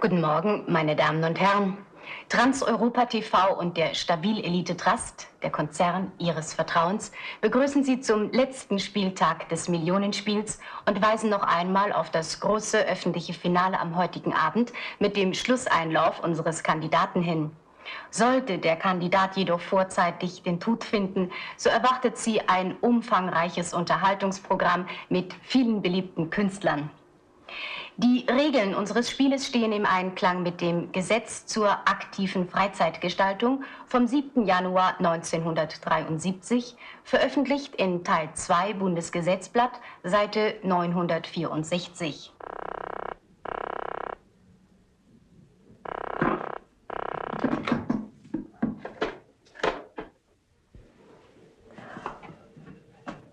Guten Morgen, meine Damen und Herren. Transeuropa TV und der Stabil Elite Trust, der Konzern Ihres Vertrauens, begrüßen Sie zum letzten Spieltag des Millionenspiels und weisen noch einmal auf das große öffentliche Finale am heutigen Abend mit dem Schlusseinlauf unseres Kandidaten hin. Sollte der Kandidat jedoch vorzeitig den Tod finden, so erwartet Sie ein umfangreiches Unterhaltungsprogramm mit vielen beliebten Künstlern. Die Regeln unseres Spieles stehen im Einklang mit dem Gesetz zur aktiven Freizeitgestaltung vom 7. Januar 1973, veröffentlicht in Teil 2 Bundesgesetzblatt, Seite 964.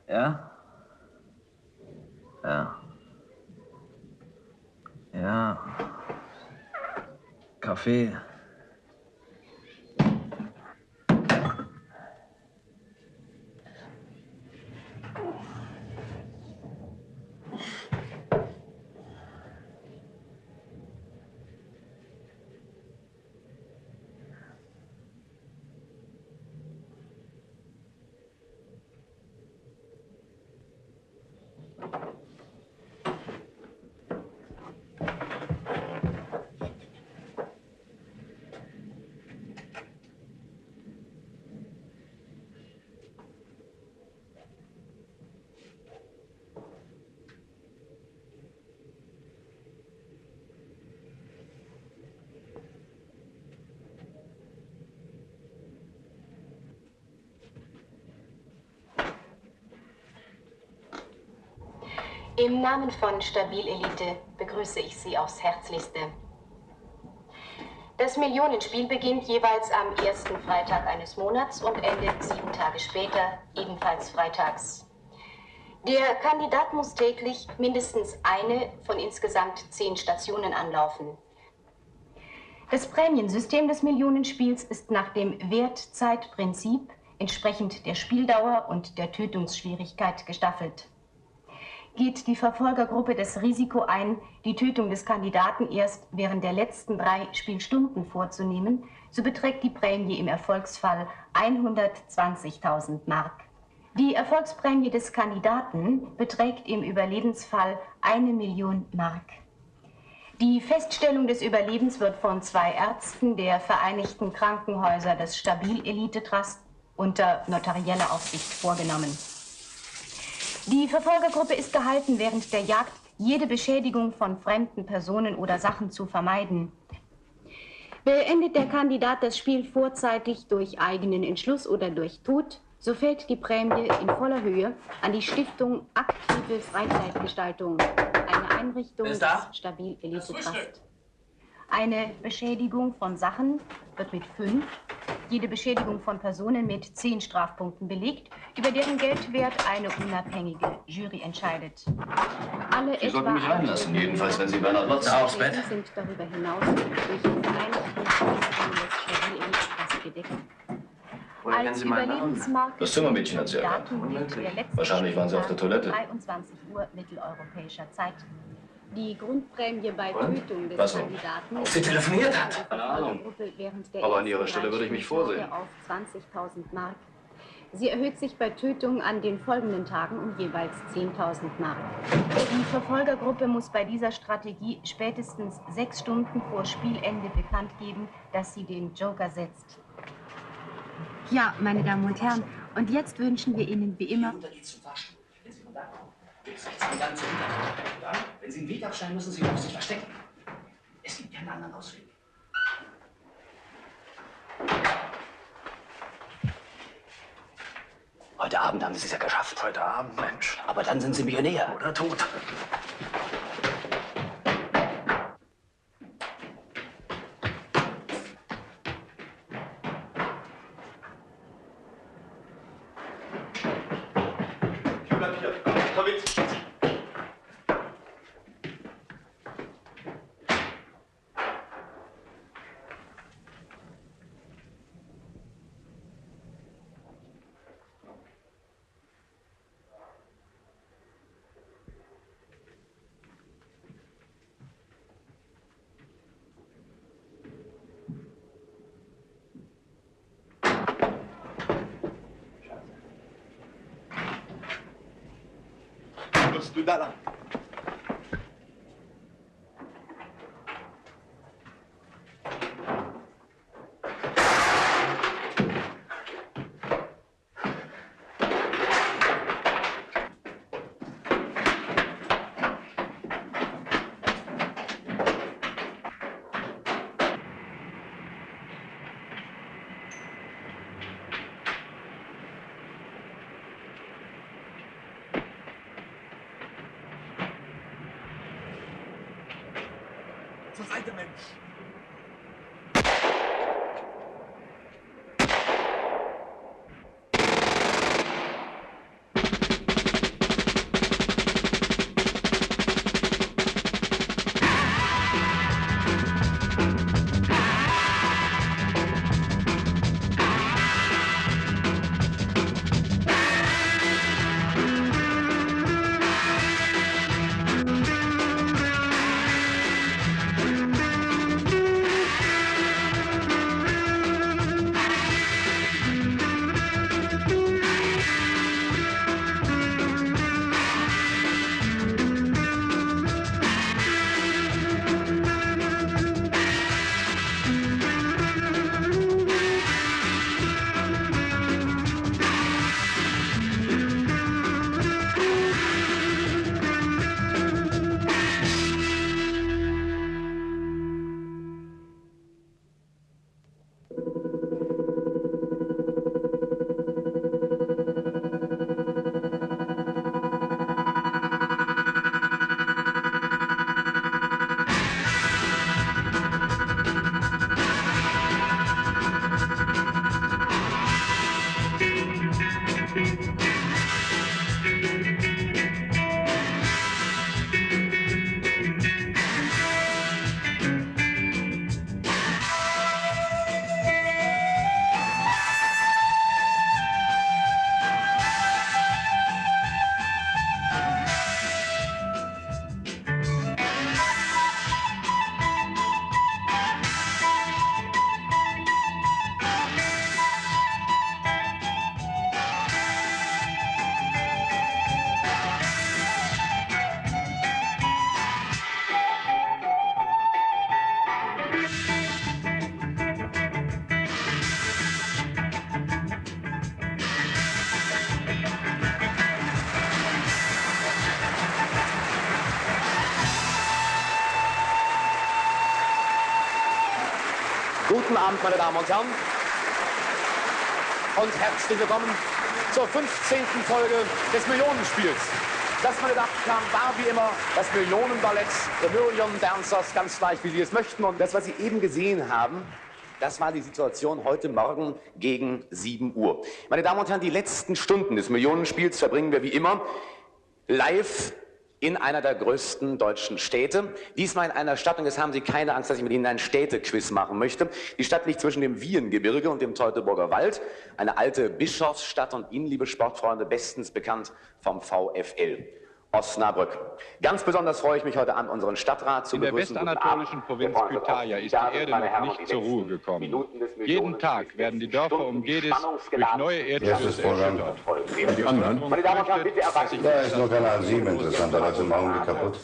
Ja? Ja. Ja. Kaffee. Im Namen von Stabil Elite begrüße ich Sie aufs Herzlichste. Das Millionenspiel beginnt jeweils am ersten Freitag eines Monats und endet 7 Tage später, ebenfalls freitags. Der Kandidat muss täglich mindestens eine von insgesamt 10 Stationen anlaufen. Das Prämiensystem des Millionenspiels ist nach dem Wertzeitprinzip entsprechend der Spieldauer und der Tötungsschwierigkeit gestaffelt. Geht die Verfolgergruppe das Risiko ein, die Tötung des Kandidaten erst während der letzten 3 Spielstunden vorzunehmen, so beträgt die Prämie im Erfolgsfall 120.000 Mark. Die Erfolgsprämie des Kandidaten beträgt im Überlebensfall 1 Million Mark. Die Feststellung des Überlebens wird von 2 Ärzten der Vereinigten Krankenhäuser des Stabil Elite Trust unter notarieller Aufsicht vorgenommen. Die Verfolgergruppe ist gehalten, während der Jagd jede Beschädigung von fremden Personen oder Sachen zu vermeiden. Beendet der Kandidat das Spiel vorzeitig durch eigenen Entschluss oder durch Tod, so fällt die Prämie in voller Höhe an die Stiftung Aktive Freizeitgestaltung, eine Einrichtung des Stabil Elite Trust. Eine Beschädigung von Sachen wird mit 5, jede Beschädigung von Personen mit 10 Strafpunkten belegt, über deren Geldwert eine unabhängige Jury entscheidet. Alle Sie sollten mich reinlassen, jedenfalls, wenn Sie Bernhard Lotz aufs Bett sind darüber hinaus durch die Vereinigten Staaten des Stabil Elite Trust gedeckt. Woher kennen Sie meinen Namen? Das Zimmermädchen hat Sie erkannt. Wahrscheinlich waren Sie auf der Toilette. 23 Uhr mitteleuropäischer Zeit. Die Grundprämie bei Tötung des Kandidaten... Sie telefoniert hat? Keine Ahnung. Aber an Ihrer Stelle würde ich mich vorsehen. ...auf 20.000 Mark. Sie erhöht sich bei Tötung an den folgenden Tagen um jeweils 10.000 Mark. Die Verfolgergruppe muss bei dieser Strategie spätestens 6 Stunden vor Spielende bekannt geben, dass sie den Joker setzt. Ja, meine Damen und Herren, und jetzt wünschen wir Ihnen wie immer... Wenn Sie einen Weg abschneiden, müssen Sie sich verstecken. Es gibt keinen anderen Ausweg. Heute Abend haben Sie es ja geschafft. Heute Abend, Mensch. Aber dann sind Sie Millionär. Oder tot. Ich bleib hier. Komm mit. du da lang. Zur Seite, Mensch! Guten Abend, meine Damen und Herren, und herzlich willkommen zur 15. Folge des Millionenspiels. Das, meine Damen und Herren, war wie immer das Millionenballett, The Million Dancers, ganz gleich, wie Sie es möchten. Und das, was Sie eben gesehen haben, das war die Situation heute Morgen gegen 7 Uhr. Meine Damen und Herren, die letzten Stunden des Millionenspiels verbringen wir wie immer live in einer der größten deutschen Städte. Diesmal in einer Stadt, und jetzt haben Sie keine Angst, dass ich mit Ihnen einen Städtequiz machen möchte. Die Stadt liegt zwischen dem Wiehengebirge und dem Teutoburger Wald. Eine alte Bischofsstadt und Ihnen, liebe Sportfreunde, bestens bekannt vom VfL Osnabrück. Ganz besonders freue ich mich heute an, unseren Stadtrat zu begrüßen. In der westanatolischen Provinz Kütahya ist die Erde noch nicht zur Ruhe gekommen. Jeden Tag werden die Dörfer um Gedis durch neue Erdschüsse erschüttert. Die anderen? Meine Damen und Herren, bitte erwarten. Da ist nur Kanal 7 interessanter, als im Augenblick kaputt.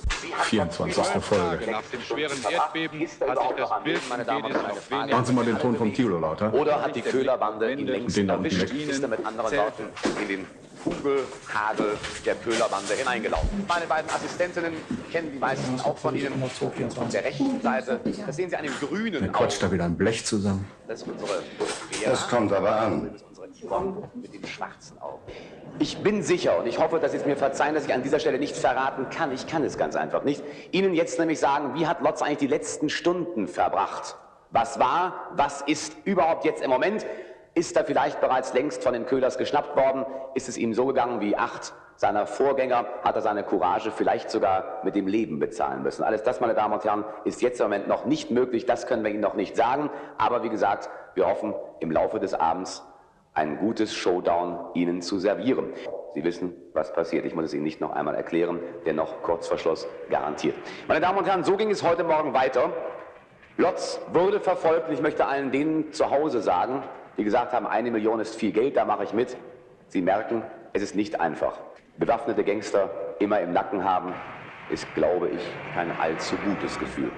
24. Folge. Nach dem schweren Erdbeben hat sich das Bild von Gedis auf wenige... Machen Sie mal den Ton vom Tilo lauter. Oder hat die Köhlerbande ihn längst den da unten erwischt, weg. ist er mit anderen Worten in den Kugelhagel der Köhlerbande hineingelaufen. Meine beiden Assistentinnen kennen die meisten auch von Ihnen. Auf der rechten Seite, das sehen Sie an dem grünen Dann quatscht da wieder ein Blech zusammen. Das ist unsere Das kommt aber an. Das ist unsere Yvonne mit den schwarzen Augen. Ich bin sicher, und ich hoffe, dass Sie es mir verzeihen, dass ich an dieser Stelle nicht verraten kann. Ich kann es ganz einfach nicht. Ihnen jetzt nämlich sagen, wie hat Lotz eigentlich die letzten Stunden verbracht? Was war, was ist überhaupt jetzt im Moment? Ist er vielleicht bereits längst von den Köhlers geschnappt worden? Ist es ihm so gegangen wie 8 seiner Vorgänger? Hat er seine Courage vielleicht sogar mit dem Leben bezahlen müssen? Alles das, meine Damen und Herren, ist jetzt im Moment noch nicht möglich. Das können wir Ihnen noch nicht sagen. Aber wie gesagt, wir hoffen, im Laufe des Abends ein gutes Showdown Ihnen zu servieren. Sie wissen, was passiert. Ich muss es Ihnen nicht noch einmal erklären, denn noch kurz vor Schluss garantiert. Meine Damen und Herren, so ging es heute Morgen weiter. Lotz wurde verfolgt. Ich möchte allen denen zu Hause sagen, die gesagt haben, 1 Million ist viel Geld, da mache ich mit. Sie merken, es ist nicht einfach. Bewaffnete Gangster immer im Nacken haben, ist, glaube ich, kein allzu gutes Gefühl.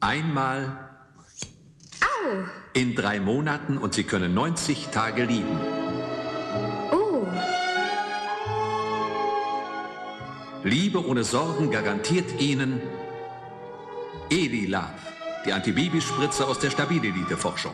Einmal in 3 Monaten und Sie können 90 Tage lieben. Oh. Liebe ohne Sorgen garantiert Ihnen Elilab, die Antibabyspritze aus der Stabililite-Forschung.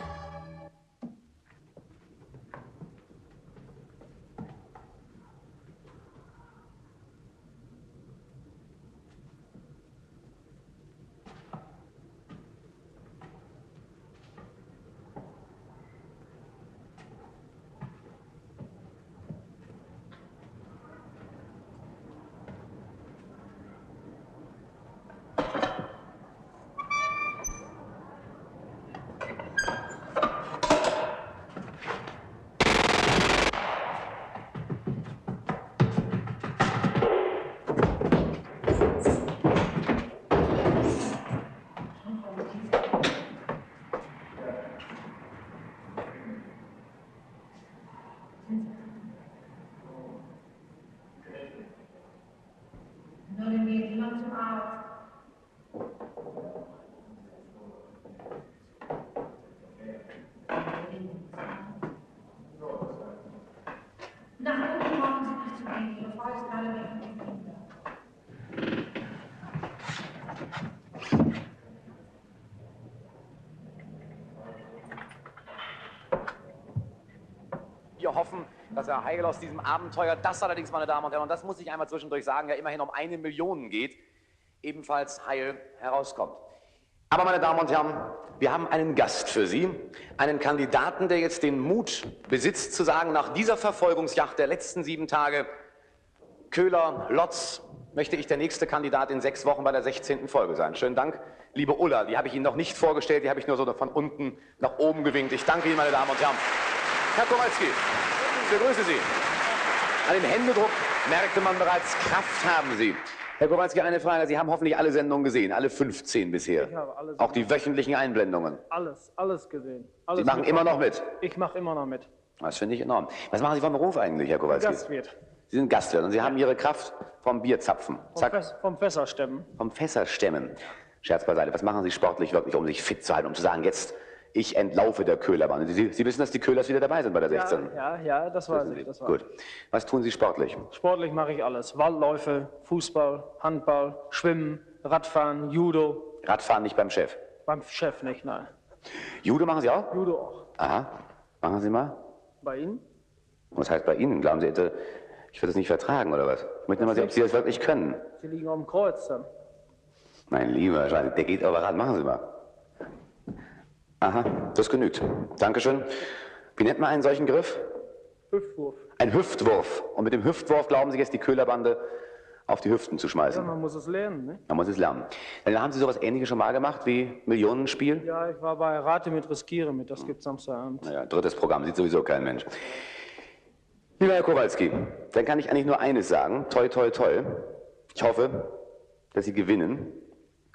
Wir hoffen, dass Herr Heigl aus diesem Abenteuer, das allerdings, meine Damen und Herren, und das muss ich einmal zwischendurch sagen, ja immerhin um 1 Million geht, ebenfalls heil herauskommt. Aber, meine Damen und Herren, wir haben einen Gast für Sie, einen Kandidaten, der jetzt den Mut besitzt, zu sagen, nach dieser Verfolgungsjagd der letzten 7 Tage, Köhler, Lotz, möchte ich der nächste Kandidat in 6 Wochen bei der 16. Folge sein. Schönen Dank, liebe Ulla, die habe ich Ihnen noch nicht vorgestellt, die habe ich nur so von unten nach oben gewinkt. Ich danke Ihnen, meine Damen und Herren. Herr Kowalski, ich begrüße Sie. An dem Händedruck merkte man bereits, Kraft haben Sie. Herr Kowalski, eine Frage. Sie haben hoffentlich alle Sendungen gesehen, alle 15 bisher. Ich habe alles auch die wöchentlichen Einblendungen. Alles gesehen. Alles Sie machen immer noch mit? Ich mache immer noch mit. Das finde ich enorm. Was machen Sie vom Beruf eigentlich, Herr Kowalski? Gastwirt. Sie sind Gastwirt und Sie haben Ihre Kraft vom Bierzapfen. Vom Fässerstemmen. Vom Fässerstemmen. Scherz beiseite. Was machen Sie sportlich wirklich, um sich fit zu halten, um zu sagen, jetzt, ich entlaufe der Köhlerbahn. Sie wissen, dass die Köhlers wieder dabei sind bei der 16. Ja, das weiß ich. Gut. Was tun Sie sportlich? Sportlich mache ich alles. Waldläufe, Fußball, Handball, Schwimmen, Radfahren, Judo. Radfahren nicht beim Chef? Beim Chef nicht, nein. Judo machen Sie auch? Judo auch. Aha. Machen Sie mal. Bei Ihnen? Was heißt bei Ihnen? Glauben Sie, ich würde das nicht vertragen, oder was? Ich möchte mal sehen, ob Sie das wirklich können. Sie liegen auf dem Kreuz dann. Mein Lieber, der geht aber ran. Machen Sie mal. Aha, das genügt. Dankeschön. Wie nennt man einen solchen Griff? Hüftwurf. Ein Hüftwurf. Und mit dem Hüftwurf glauben Sie jetzt, die Köhlerbande auf die Hüften zu schmeißen? Ja, man muss es lernen, ne? Man muss es lernen. Dann haben Sie sowas Ähnliches schon mal gemacht wie Millionenspiel? Ja, ich war bei Rate mit, Riskiere mit. Das gibt's Samstagabend. Naja, 3. Programm, sieht sowieso kein Mensch. Lieber Herr Kowalski, dann kann ich eigentlich nur eines sagen. Toi, toi, toi. Ich hoffe, dass Sie gewinnen.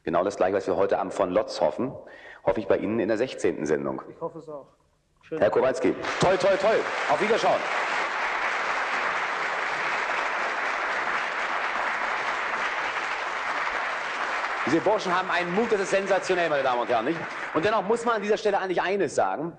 Genau das Gleiche, was wir heute Abend von Lotz hoffen, hoffe ich bei Ihnen in der 16. Sendung. Ich hoffe es auch. Schön. Herr Kowalski, toi, toi, toi. Auf Wiederschauen. Diese Burschen haben einen Mut, das ist sensationell, meine Damen und Herren, nicht? Und dennoch muss man an dieser Stelle eigentlich eines sagen.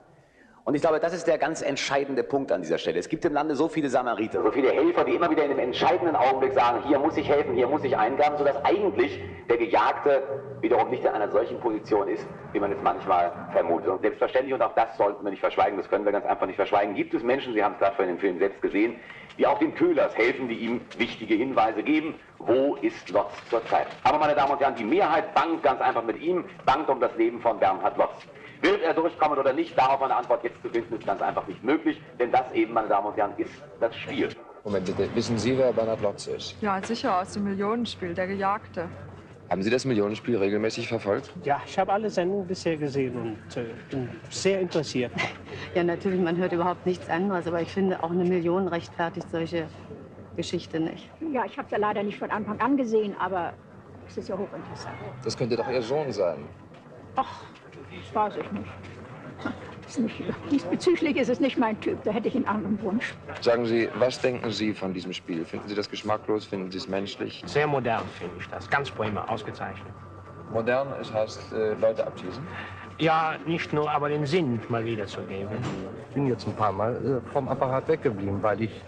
Und ich glaube, das ist der ganz entscheidende Punkt an dieser Stelle. Es gibt im Lande so viele Samariter, so viele Helfer, die immer wieder in dem entscheidenden Augenblick sagen, hier muss ich helfen, hier muss ich eingreifen, sodass eigentlich der Gejagte wiederum nicht in einer solchen Position ist, wie man es manchmal vermutet. Und selbstverständlich, und auch das sollten wir nicht verschweigen, das können wir ganz einfach nicht verschweigen, gibt es Menschen, Sie haben es gerade vorhin im Film selbst gesehen, die auch den Köhlers helfen, die ihm wichtige Hinweise geben, wo ist Lotz zurzeit. Aber meine Damen und Herren, die Mehrheit bangt ganz einfach mit ihm, bangt um das Leben von Bernhard Lotz. Wird er durchkommen oder nicht, darauf eine Antwort jetzt zu finden, ist ganz einfach nicht möglich, denn das eben, meine Damen und Herren, ist das Spiel. Moment bitte, wissen Sie, wer Bernhard Lotz ist? Ja, sicher, aus dem Millionenspiel, der Gejagte. Haben Sie das Millionenspiel regelmäßig verfolgt? Ja, ich habe alle Sendungen bisher gesehen und bin sehr interessiert. Ja, natürlich, man hört überhaupt nichts anderes, aber ich finde, auch eine Million rechtfertigt solche Geschichte nicht. Ja, ich habe es ja leider nicht von Anfang an gesehen, aber es ist ja hochinteressant. Das könnte doch Ihr Sohn sein. Ach, das weiß ich nicht. Diesbezüglich ist es nicht mein Typ, da hätte ich einen anderen Wunsch. Sagen Sie, was denken Sie von diesem Spiel? Finden Sie das geschmacklos? Finden Sie es menschlich? Sehr modern finde ich das, ganz prima, ausgezeichnet. Modern, es heißt, Leute abschießen? Ja, nicht nur, aber den Sinn mal wiederzugeben. Ich bin jetzt ein paar Mal vom Apparat weggeblieben, weil ich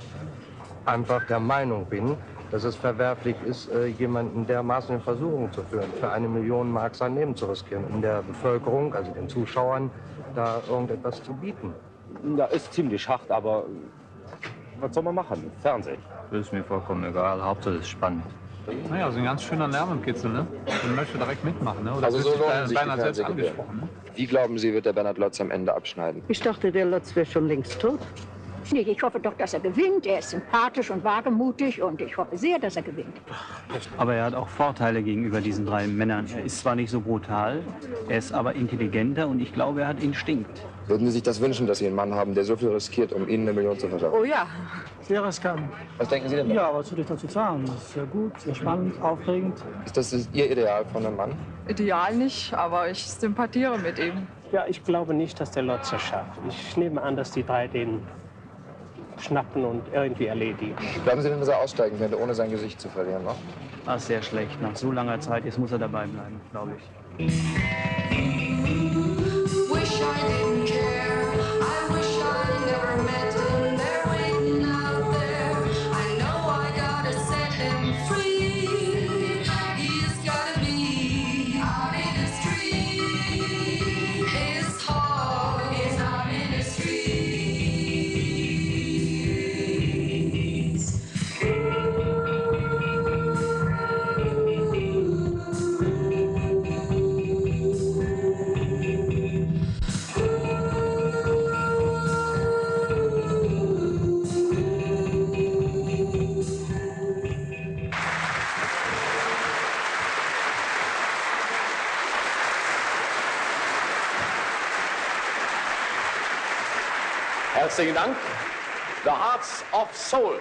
einfach der Meinung bin, dass es verwerflich ist, jemanden dermaßen in Versuchung zu führen, für 1 Million Mark sein Leben zu riskieren, um der Bevölkerung, also den Zuschauern, da irgendetwas zu bieten. Ja, ist ziemlich hart, aber was soll man machen? Fernsehen. Das ist mir vollkommen egal, Hauptsache es ist spannend. Naja, also ein ganz schöner Nervenkitzel, ne? Man möchte direkt mitmachen, ne? Oder also so lohnen sich die selbst angesprochen, ne? Wie glauben Sie, wird der Bernhard Lotz am Ende abschneiden? Ich dachte, der Lotz wäre schon längst tot. Ich hoffe doch, dass er gewinnt. Er ist sympathisch und wagemutig und ich hoffe sehr, dass er gewinnt. Aber er hat auch Vorteile gegenüber diesen 3 Männern. Er ist zwar nicht so brutal, er ist aber intelligenter und ich glaube, er hat Instinkt. Würden Sie sich das wünschen, dass Sie einen Mann haben, der so viel riskiert, um Ihnen 1 Million zu verschaffen? Oh ja. Sehr riskant. Was denken Sie denn? Ja, was soll ich dazu sagen? Das ist sehr gut, sehr spannend, aufregend. Ist das Ihr Ideal von einem Mann? Ideal nicht, aber ich sympathiere mit ihm. Ja, ich glaube nicht, dass der Lotz es schafft. Ich nehme an, dass die 3 den schnappen und irgendwie erledigen. Glauben Sie denn, dass er aussteigen könnte, ohne sein Gesicht zu verlieren noch? Ah, sehr schlecht. Nach so langer Zeit, jetzt muss er dabei bleiben, glaube ich. Herzlichen Dank. The Hearts of Soul.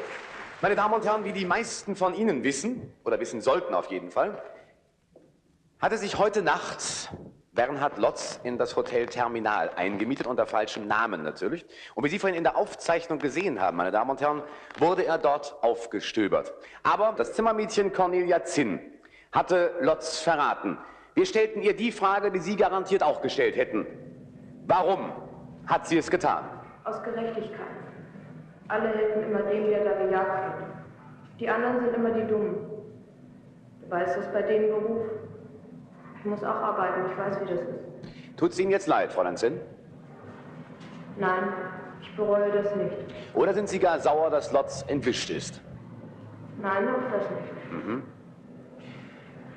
Meine Damen und Herren, wie die meisten von Ihnen wissen, oder wissen sollten auf jeden Fall, hatte sich heute Nacht Bernhard Lotz in das Hotel Terminal eingemietet, unter falschem Namen natürlich. Und wie Sie vorhin in der Aufzeichnung gesehen haben, meine Damen und Herren, wurde er dort aufgestöbert. Aber das Zimmermädchen Cornelia Zinn hatte Lotz verraten. Wir stellten ihr die Frage, die Sie garantiert auch gestellt hätten. Warum hat sie es getan? Aus Gerechtigkeit. Alle helfen immer dem, der da gejagt wird. Die anderen sind immer die Dummen. Dabei ist das bei dem Beruf. Ich muss auch arbeiten, ich weiß, wie das ist. Tut es Ihnen jetzt leid, Fräulein Zinn? Nein, ich bereue das nicht. Oder sind Sie gar sauer, dass Lotz entwischt ist? Nein, auch das nicht. Mhm.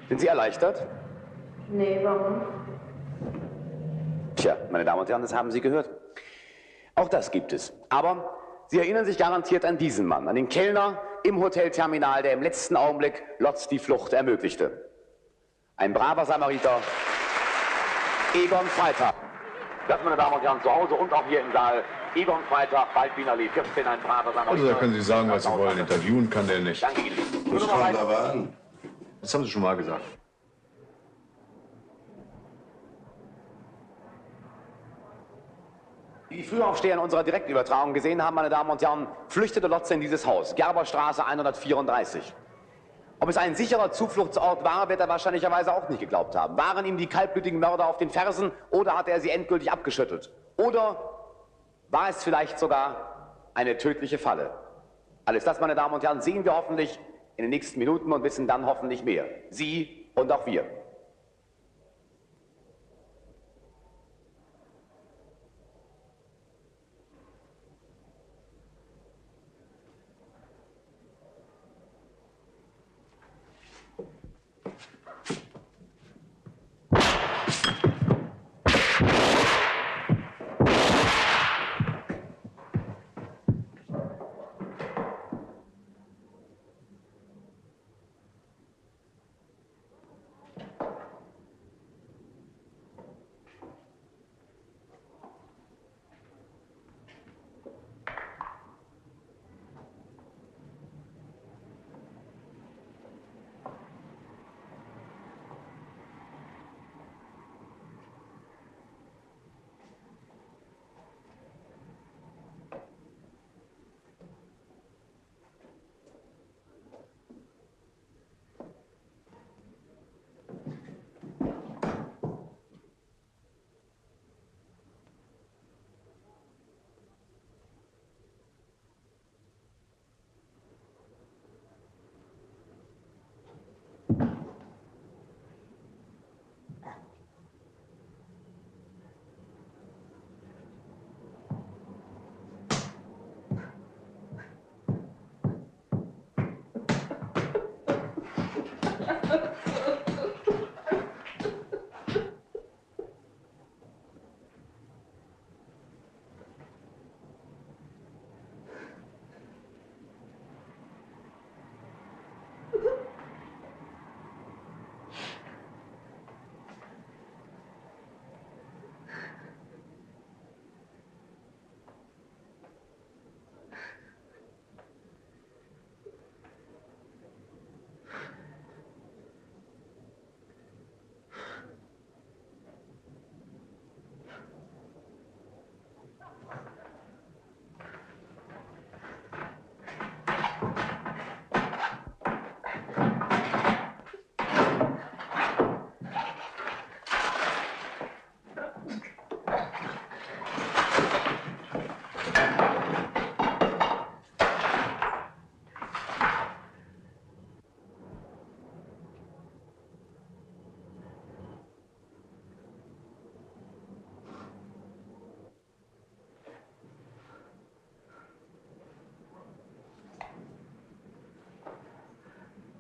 Sind Sie erleichtert? Nee, warum? Tja, meine Damen und Herren, das haben Sie gehört. Auch das gibt es. Aber Sie erinnern sich garantiert an diesen Mann, an den Kellner im Hotelterminal, der im letzten Augenblick Lotz die Flucht ermöglichte. Ein braver Samariter, Egon Freitag. Das, meine Damen und Herren, zu Hause und auch hier im Saal, Egon Freitag, Waldwienerlee 14, ein braver Samariter. Also da können Sie sagen, was Sie wollen, interviewen kann der nicht. Danke Ihnen. Das kommt aber an. Das haben Sie schon mal gesagt. Wie die Frühaufsteher in unserer Direktübertragung gesehen haben, meine Damen und Herren, flüchtete Lotz in dieses Haus, Gerberstraße 134. Ob es ein sicherer Zufluchtsort war, wird er wahrscheinlicherweise auch nicht geglaubt haben. Waren ihm die kaltblütigen Mörder auf den Fersen oder hat er sie endgültig abgeschüttelt? Oder war es vielleicht sogar eine tödliche Falle? Alles das, meine Damen und Herren, sehen wir hoffentlich in den nächsten Minuten und wissen dann hoffentlich mehr. Sie und auch wir.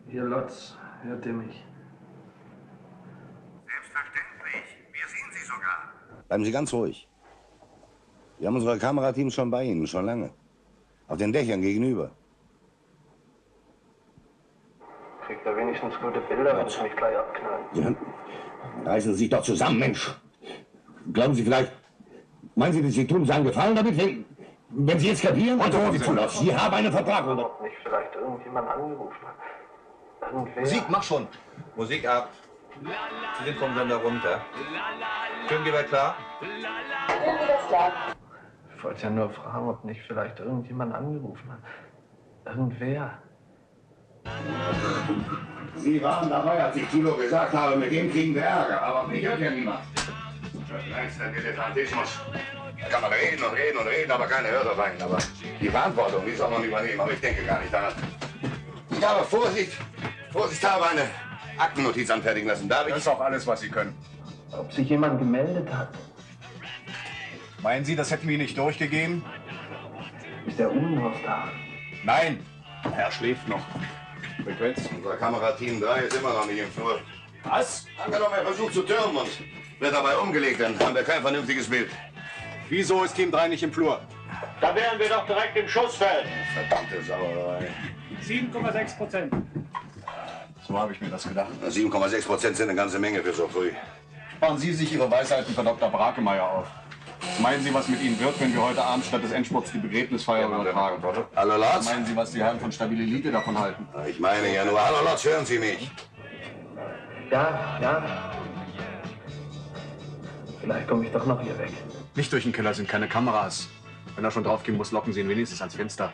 Ihr Lotz, hört ihr mich? Selbstverständlich. Wir sehen Sie sogar. Bleiben Sie ganz ruhig. Wir haben unsere Kamerateams schon bei Ihnen, schon lange. Auf den Dächern gegenüber. Kriegt er wenigstens gute Bilder, wenn Sie mich gleich abknallen? Ja. Reißen Sie sich doch zusammen, Mensch. Glauben Sie vielleicht, meinen Sie, dass Sie tun uns einen Gefallen damit, wenn Sie jetzt kapieren? Sie haben einen Vertrag, oder? Ob nicht vielleicht irgendjemand angerufen hat. Irgendwer. Musik, mach schon. Musik ab. Sie sind vom Sender runter. Schön, geht klar? Ich wollte ja nur fragen, ob nicht vielleicht irgendjemand angerufen hat. Irgendwer. Sie waren dabei, als ich Thilo gesagt habe, mit dem kriegen wir Ärger, aber mich hört ja niemand. Vielleicht der Dilettantismus. Da kann man reden und reden und reden, aber keiner hört auf einen. Aber die Verantwortung, die soll man übernehmen, aber ich denke gar nicht daran. Ich habe vorsichtshalber eine Aktennotiz anfertigen lassen. Darf ich? Das ist auch alles, was Sie können. Ob sich jemand gemeldet hat? Meinen Sie, das hätten wir nicht durchgegeben? Ist der Uhlenhaus da? Nein, er schläft noch. Frequenz. Unser Kamerateam 3 ist immer noch nicht im Flur. Was? Angenommen, er versucht zu türmen und wird dabei umgelegt, dann haben wir kein vernünftiges Bild. Wieso ist Team 3 nicht im Flur? Da wären wir doch direkt im Schussfeld. Verdammte Sauerei. 7,6%. So habe ich mir das gedacht. 7,6% sind eine ganze Menge für so früh. Sparen Sie sich Ihre Weisheiten von Dr. Brakemeyer auf. Meinen Sie, was mit Ihnen wird, wenn wir heute Abend statt des Endspurts die Begräbnisfeier übertragen? Hallo Lotz? Meinen Sie, was die Herren von Stabile Elite davon halten? Ich meine ja nur, hallo Lotz, hören Sie mich. Ja. Vielleicht komme ich doch noch hier weg. Nicht durch den Keller sind keine Kameras. Wenn er schon draufgehen muss, locken Sie ihn wenigstens ans Fenster.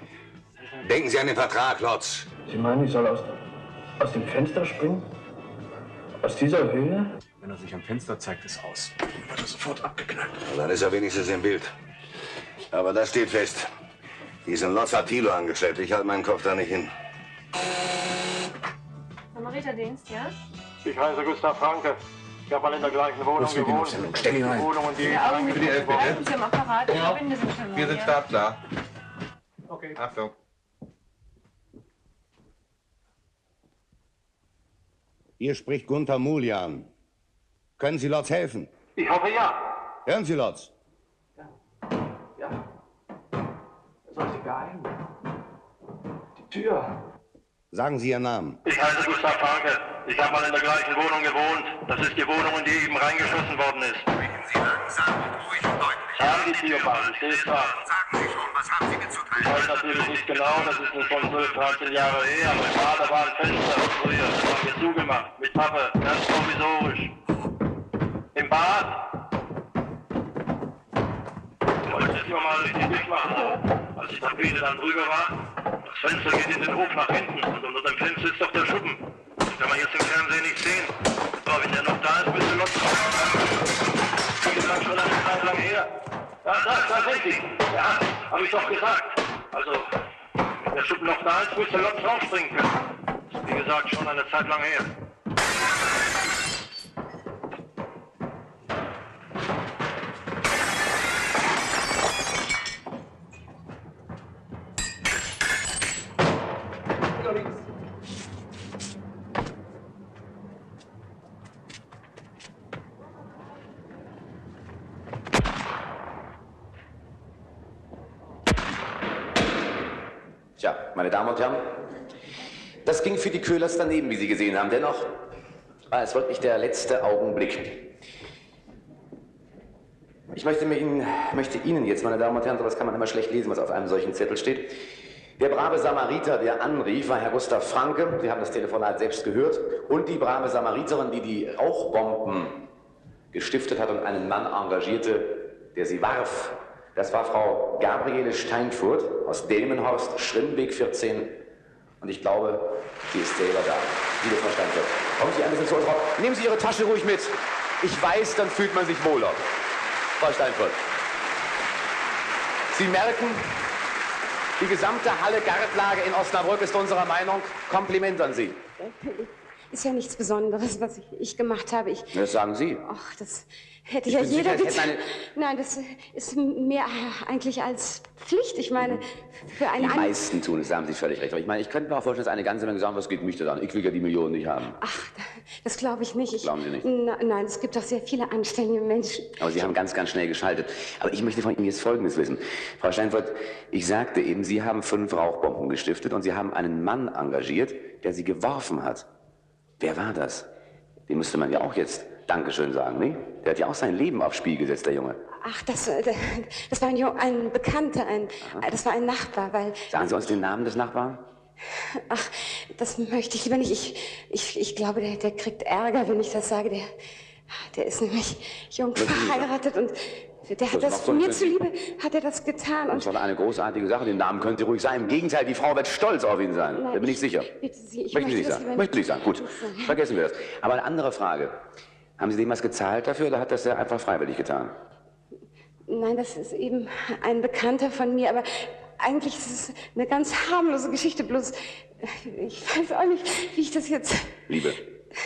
Denken Sie an den Vertrag, Lotz. Sie meinen, ich soll aus Aus dem Fenster springen? Aus dieser Höhe? Wenn er sich am Fenster zeigt, ist aus. Wird er sofort abgeknallt. Dann ist er wenigstens im Bild. Aber das steht fest. Diesen Lotz hat Thilo angestellt. Ich halte meinen Kopf da nicht hin. Samariterdienst, ja? Ich heiße Gustav Franke. Ich habe mal in der gleichen Wohnung gewohnt. Steck ihn rein. Wohnung und die Für die LPD. Bleiben Sie am Apparat, ich Ja. verbinde Sie schon mal. Wir sind ja. startklar. Okay. Achtung. Hier spricht Gunther Muljan. Können Sie Lotz helfen? Ich hoffe ja. Hören Sie, Lotz. Ja. Er soll sich beeilen. Die Tür. Sagen Sie Ihren Namen. Ich heiße Gustav Franke. Ich habe mal in der gleichen Wohnung gewohnt. Das ist die Wohnung, in die eben reingeschossen worden ist. Sprechen Sie langsam und ruhig und deutlich. Haben die Türbahn, steht da. Sagen Sie schon, was haben Sie Ich mitzuteilen? weiß natürlich nicht genau, das ist nun schon 12, 13 Jahre her. Mein Vater war ein Fenster früher. Das haben wir zugemacht. Mit Pappe. Ganz provisorisch. Im Bad. Ich wollte es immer mal richtig durchmachen. Als die Tapete dann drüber war. Das Fenster geht in den Hof nach hinten. Und unter dem Fenster ist doch der Schuppen. Das kann man jetzt im Fernsehen nicht sehen. Aber wenn der noch da ist, müsste Lotz wie gesagt, schon eine Zeit lang her. Ja, da sind sie. Ja, habe ich doch gesagt. Also, wenn der Schuppen noch da ist, müsste Lotz rausspringen können. Das ist, wie gesagt, schon eine Zeit lang her. Tja, meine Damen und Herren, das ging für die Köhlers daneben, wie Sie gesehen haben. Dennoch war es wirklich der letzte Augenblick. Ich möchte Ihnen jetzt, meine Damen und Herren, das kann man immer schlecht lesen, was auf einem solchen Zettel steht. Der brave Samariter, der anrief, war Herr Gustav Franke. Sie haben das Telefonat selbst gehört. Und die brave Samariterin, die die Rauchbomben gestiftet hat und einen Mann engagierte, der sie warf. Das war Frau Gabriele Steinfurt aus Delmenhorst, Schrimmweg 14. Und ich glaube, sie ist selber da. Liebe Frau Steinfurt, kommen Sie ein bisschen zu uns raus. Nehmen Sie Ihre Tasche ruhig mit. Ich weiß, dann fühlt man sich wohler. Frau Steinfurt. Sie merken, die gesamte Halle-Gartlage in Osnabrück ist unserer Meinung. Kompliment an Sie. Ist ja nichts Besonderes, was ich gemacht habe. Das sagen Sie. Ach, das hätte Ich ja bin jeder sicher, es getan. hätte Nein, das ist mehr eigentlich als Pflicht. Ich meine, für einen Die meisten tun es, da haben Sie völlig recht. Aber ich meine, ich könnte mir auch vorstellen, dass eine ganze Menge sagen, was geht mich das an? Ich will ja die Millionen nicht haben. Das glaube ich nicht. Glauben Sie nicht? Nein, es gibt doch sehr viele anständige Menschen. Aber Sie haben ganz, ganz schnell geschaltet. Aber ich möchte von Ihnen jetzt Folgendes wissen. Frau Steinfurt, ich sagte eben, Sie haben 5 Rauchbomben gestiftet und Sie haben einen Mann engagiert, der sie geworfen hat. Wer war das? Dem müsste man ja auch jetzt Dankeschön sagen, ne? Der hat ja auch sein Leben aufs Spiel gesetzt, der Junge. Ach, das war ein Bekannter, das war ein Nachbar, weil... Sagen Sie uns den Namen des Nachbarn? Ach, das möchte ich lieber nicht. Ich glaube, der kriegt Ärger, wenn ich das sage. Der ist nämlich jung verheiratet und der hat das mir zuliebe, hat er das getan. Das war eine großartige Sache. Den Namen können Sie ruhig sagen. Im Gegenteil, die Frau wird stolz auf ihn sein. Nein, da bin ich sicher. Bitte Sie, ich Möchten Sie möchte nicht das sagen? lieber Möchten Sie nicht sagen? Gut, vergessen wir das. Aber eine andere Frage. Haben Sie dem was gezahlt dafür oder hat das er einfach freiwillig getan? Nein, das ist eben ein Bekannter von mir, aber eigentlich ist es eine ganz harmlose Geschichte, bloß ich weiß auch nicht, wie ich das jetzt...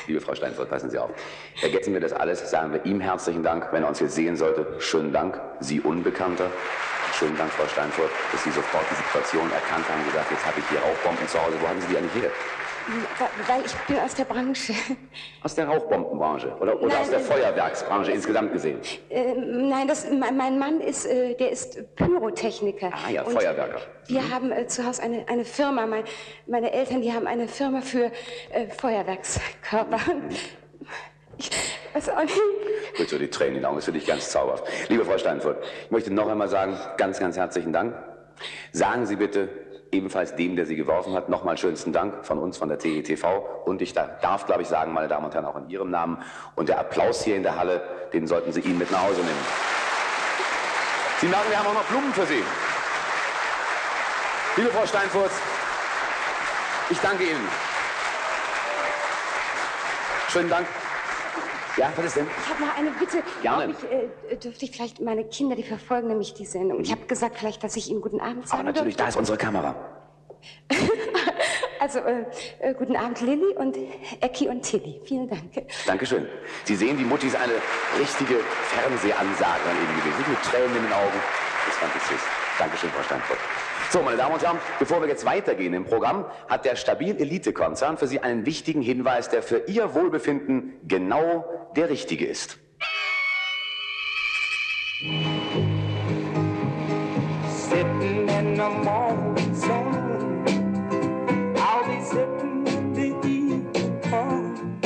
Liebe Frau Steinfurt, passen Sie auf. Vergessen wir das alles, sagen wir ihm herzlichen Dank. Wenn er uns jetzt sehen sollte, schönen Dank. Sie Unbekannter, schönen Dank, Frau Steinfurt, dass Sie sofort die Situation erkannt haben und gesagt, jetzt habe ich hier Rauchbomben zu Hause. Wo haben Sie die eigentlich her? Weil ich bin aus der Branche. Aus der Rauchbombenbranche oder Nein, aus der Feuerwerksbranche insgesamt gesehen? Nein, mein Mann ist, der ist Pyrotechniker. Ah ja, Und Feuerwerker. Wir haben zu Hause eine Firma. Meine Eltern, die haben eine Firma für Feuerwerkskörper. Ich weiß auch nicht. Gut, so die Tränen in den Augen, das finde ich ganz zauberhaft. Liebe Frau Steinfurt, ich möchte noch einmal sagen, ganz, ganz herzlichen Dank. Sagen Sie bitte ebenfalls dem, der Sie geworfen hat, nochmal schönsten Dank von uns, von der TETV. Und ich darf, glaube ich, sagen, meine Damen und Herren, auch in Ihrem Namen. Und der Applaus hier in der Halle, den sollten Sie Ihnen mit nach Hause nehmen. Sie merken, wir haben auch noch Blumen für Sie. Liebe Frau Steinfurt, ich danke Ihnen. Schönen Dank. Ja, was ist denn? Ich habe noch eine Bitte. Gerne. Dürfte ich vielleicht meine Kinder, die verfolgen nämlich die Sendung. Ich habe gesagt, vielleicht, dass ich ihnen guten Abend sagen Aber natürlich, dürfte. da ist unsere Kamera. Also, guten Abend, Lilly und Ecki und Tilly. Vielen Dank. Dankeschön. Sie sehen, die Mutti ist eine richtige Fernsehansagerin eben gewesen. Mit Tränen in den Augen. Das fand ich süß. Dankeschön, Frau Steinfurt. So, meine Damen und Herren, bevor wir jetzt weitergehen im Programm, hat der Stabil-Elite-Konzern für Sie einen wichtigen Hinweis, der für Ihr Wohlbefinden genau der richtige ist. Sitting in the morning sun, I'll be sitting in the evening sun,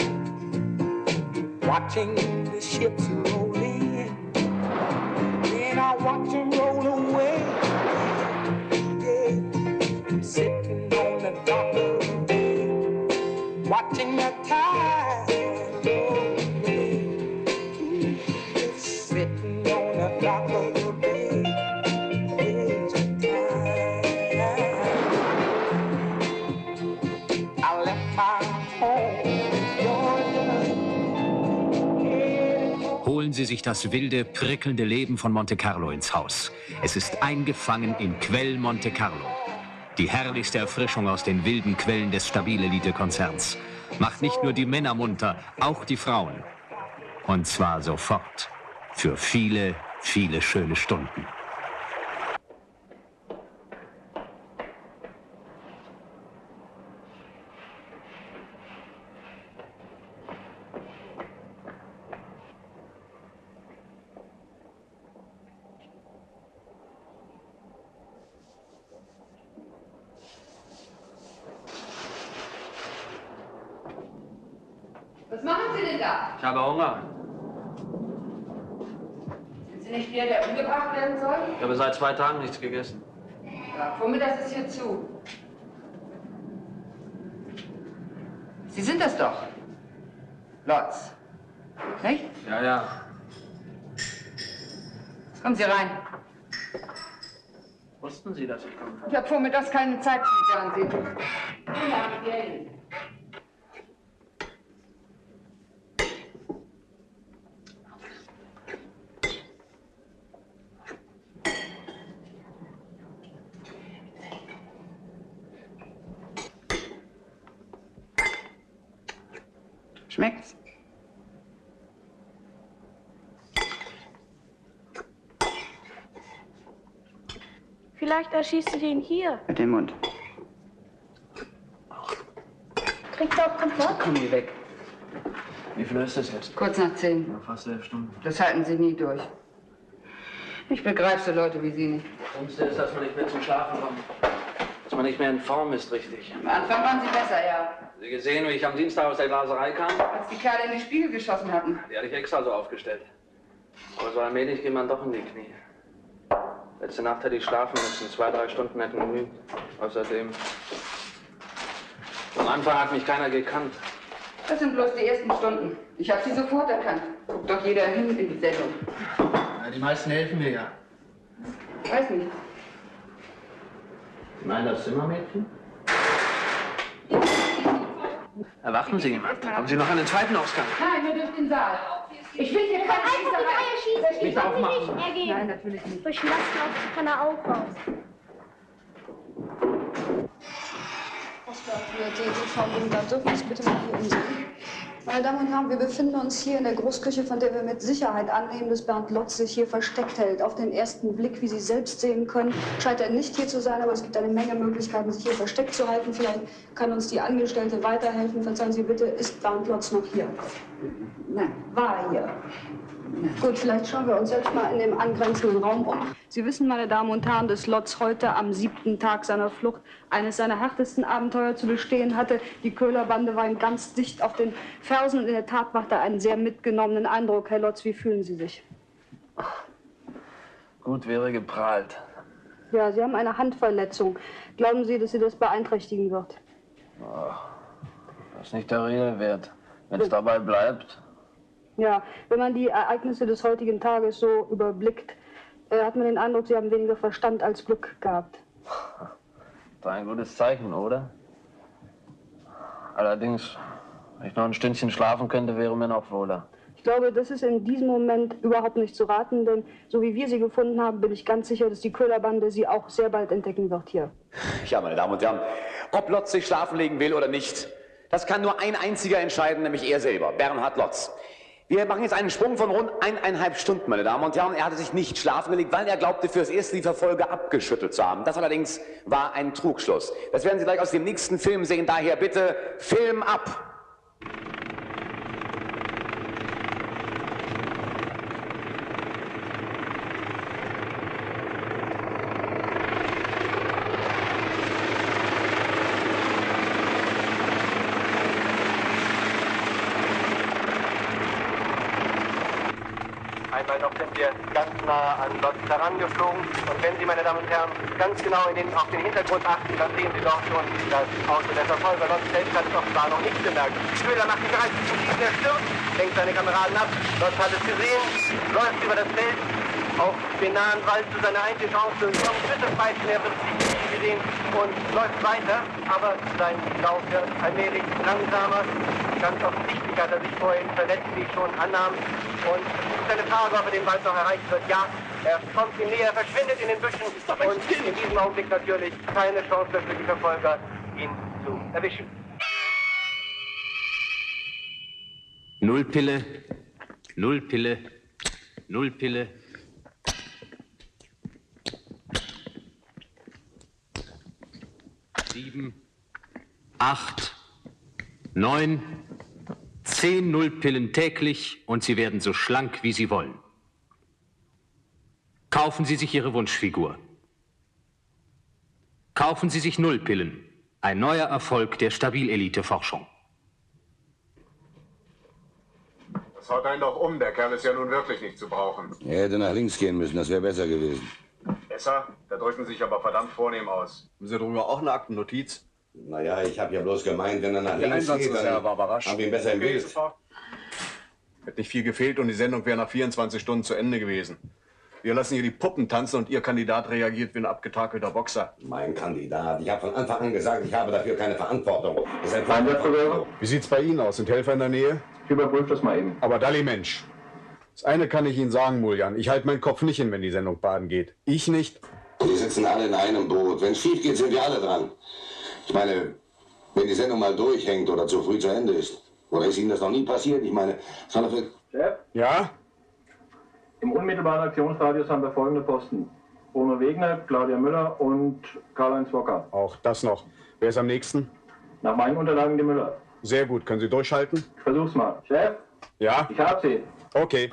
watching the ships roll in, then I watch them roll away. Yeah, sitting on the dock of the bay, watching the tide roll away. Sitting on the dock of the bay. Holen Sie sich das wilde, prickelnde Leben von Monte Carlo ins Haus. Es ist eingefangen in Quell Monte Carlo. Die herrlichste Erfrischung aus den wilden Quellen des Stabil-Elite-Konzerns. Macht nicht nur die Männer munter, auch die Frauen. Und zwar sofort. Für viele, viele schöne Stunden. Was machen Sie denn da? Ich habe Hunger. Sind Sie nicht der, der umgebracht werden soll? Ich habe seit 2 Tagen nichts gegessen. Ja, vormittags ist hier zu. Sie sind das doch. Lotz. Nicht? Ja, ja. Jetzt kommen Sie rein. Wussten Sie, dass ich komme? Ich habe vormittags keine Zeit zum Fernsehen. Ja, Geld. Schmeckt's? Vielleicht erschießt du den hier. Mit dem Mund. Kriegst du auch Komfort? Komm hier weg. Wie viel ist das jetzt? Kurz nach 10. Ja, fast 11 Stunden. Das halten Sie nie durch. Ich begreife so Leute wie Sie nicht. Das Schlimmste ist, dass man nicht mehr zum Schlafen kommt. Dass man nicht mehr in Form ist, richtig. Am Anfang waren Sie besser, ja. Haben Sie gesehen, wie ich am Dienstag aus der Glaserei kam? Als die Kerle in den Spiegel geschossen hatten. Die hatte ich extra so aufgestellt. Aber so allmählich geht man doch in die Knie. Letzte Nacht hätte ich schlafen müssen. 2, 3 Stunden hätten genügt. Außerdem. Am Anfang hat mich keiner gekannt. Das sind bloß die ersten Stunden. Ich habe Sie sofort erkannt. Guckt doch jeder hin in die Sendung. Ja, die meisten helfen mir ja. Weiß nicht. Sie meinen das Zimmermädchen? Erwarten Sie jemand? Haben Sie noch einen zweiten Ausgang? Nein, nur durch den Saal. Ich will hier keine Schießerei. Nicht aufmachen. Nein, natürlich nicht. Durch den Lastlauf kann er auch raus. Frau Lindner, dürfen wir uns bitte mal hier umsehen? Meine Damen und Herren, wir befinden uns hier in der Großküche, von der wir mit Sicherheit annehmen, dass Bernd Lotz sich hier versteckt hält. Auf den ersten Blick, wie Sie selbst sehen können, scheint er nicht hier zu sein, aber es gibt eine Menge Möglichkeiten, sich hier versteckt zu halten. Vielleicht kann uns die Angestellte weiterhelfen. Verzeihen Sie bitte, ist Bernd Lotz noch hier? Nein, war er hier? Gut, vielleicht schauen wir uns selbst mal in dem angrenzenden Raum um. Sie wissen, meine Damen und Herren, dass Lotz heute am 7. Tag seiner Flucht eines seiner härtesten Abenteuer zu bestehen hatte. Die Köhlerbande war ihm ganz dicht auf den Fersen und in der Tat macht er einen sehr mitgenommenen Eindruck. Herr Lotz, wie fühlen Sie sich? Gut wäre geprahlt. Ja, Sie haben eine Handverletzung. Glauben Sie, dass Sie das beeinträchtigen wird? Oh, das ist nicht der Rede wert. Wenn es dabei bleibt. Ja, wenn man die Ereignisse des heutigen Tages so überblickt, hat man den Eindruck, Sie haben weniger Verstand als Glück gehabt. Das ist ein gutes Zeichen, oder? Allerdings Wenn ich noch ein Stündchen schlafen könnte, wäre mir noch wohler. Ich glaube, das ist in diesem Moment überhaupt nicht zu raten, denn so wie wir sie gefunden haben, bin ich ganz sicher, dass die Köhlerbande sie auch sehr bald entdecken wird hier. Ja, meine Damen und Herren, ob Lotz sich schlafen legen will oder nicht, das kann nur ein einziger entscheiden, nämlich er selber, Bernhard Lotz. Wir machen jetzt einen Sprung von rund 1,5 Stunden, meine Damen und Herren. Er hatte sich nicht schlafen gelegt, weil er glaubte, fürs erste die Verfolger abgeschüttelt zu haben. Das allerdings war ein Trugschluss. Das werden Sie gleich aus dem nächsten Film sehen, daher bitte Film ab! Einmal noch sind wir ganz nah an Lotz herangeflogen. Und wenn Sie, meine Damen und Herren, ganz genau auf den Hintergrund achten, dann sehen Sie doch schon, das Auto der Verfolger Lotz selbst hat es offenbar noch nicht bemerkt. Köhler macht sich bereit zum Schießen, er stürzt, lenkt seine Kameraden ab. Lotz hat es gesehen, läuft über das Feld, auf den nahen Wald zu seiner einzigen Chance zu kommen. Schützenpfeifen, er wird sich nicht gesehen und läuft weiter. Aber sein Lauf wird allmählich langsamer. Ganz offensichtlich hat er sich vorhin verletzt, wie ich schon annahm. Und es ist eine Frage, ob er den Wald noch erreicht wird. Ja, er kommt ihm näher, verschwindet in den Büschen. Und in diesem Augenblick natürlich keine Chance mehr für die Verfolger, ihn zu erwischen. Null Pille, null Pille, null Pille. Sieben, 8, 9, 10 Nullpillen täglich und Sie werden so schlank, wie Sie wollen. Kaufen Sie sich Ihre Wunschfigur. Kaufen Sie sich Nullpillen. Ein neuer Erfolg der Stabilelite-Forschung. Das haut einen doch um. Der Kerl ist ja nun wirklich nicht zu brauchen. Er hätte nach links gehen müssen, das wäre besser gewesen. Besser? Da drücken Sie sich aber verdammt vornehm aus. Haben Sie darüber auch eine Aktennotiz? Naja, ich habe ja bloß gemeint, wenn er nach links geht, dann war aber rasch. haben wir ihn besser im Bild. Hätte nicht viel gefehlt und die Sendung wäre nach 24 Stunden zu Ende gewesen. Wir lassen hier die Puppen tanzen und Ihr Kandidat reagiert wie ein abgetakelter Boxer. Mein Kandidat. Ich habe von Anfang an gesagt, ich habe dafür keine Verantwortung. Wie sieht's bei Ihnen aus? Sind Helfer in der Nähe? Ich überprüfe das mal eben. Aber Dalli, Mensch. Das eine kann ich Ihnen sagen, Muljan. Ich halte meinen Kopf nicht hin, wenn die Sendung baden geht. Ich nicht. Wir sitzen alle in einem Boot. Wenn es schief geht, sind wir alle dran. Ich meine, wenn die Sendung mal durchhängt oder zu früh zu Ende ist, oder ist Ihnen das noch nie passiert? Ich meine, Chef? Ja? Im unmittelbaren Aktionsradius haben wir folgende Posten. Bruno Wegner, Claudia Müller und Karl-Heinz Wocker. Auch das noch. Wer ist am nächsten? Nach meinen Unterlagen die Müller. Sehr gut. Können Sie durchhalten? Ich versuch's mal. Chef? Ja? Ich hab sie. Okay.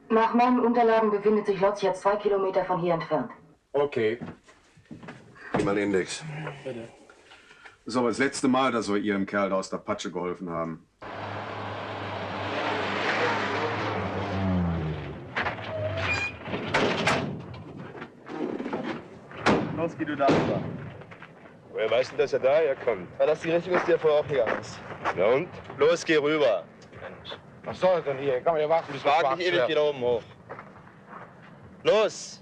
Nach meinen Unterlagen befindet sich Lotz jetzt 2 Kilometer von hier entfernt. Okay. Gib mal den Index. Bitte. Das ist aber das letzte Mal, dass wir Ihrem Kerl da aus der Patsche geholfen haben. Los, geh du da rüber. Woher weißt du, dass er daher kommt? Weil das die Richtung ist, die er vorher auch gegangen ist. Na und? Los, geh rüber. Mensch. Was soll denn hier? Kann man ja warten, bis Wag nicht ewig, geh da oben hoch. Los!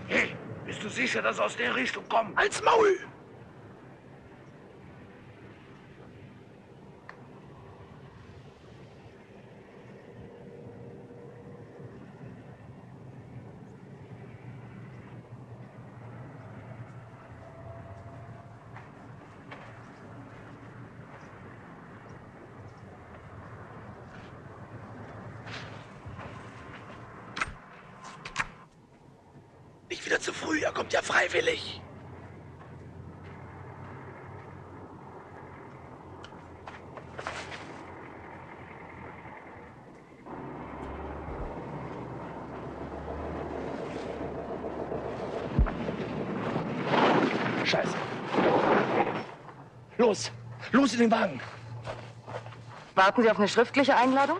Hey, bist du sicher, dass aus der Richtung kommt? Als Maul! Nicht wieder zu früh, er kommt ja freiwillig. Scheiße. Los, los in den Wagen. Warten Sie auf eine schriftliche Einladung?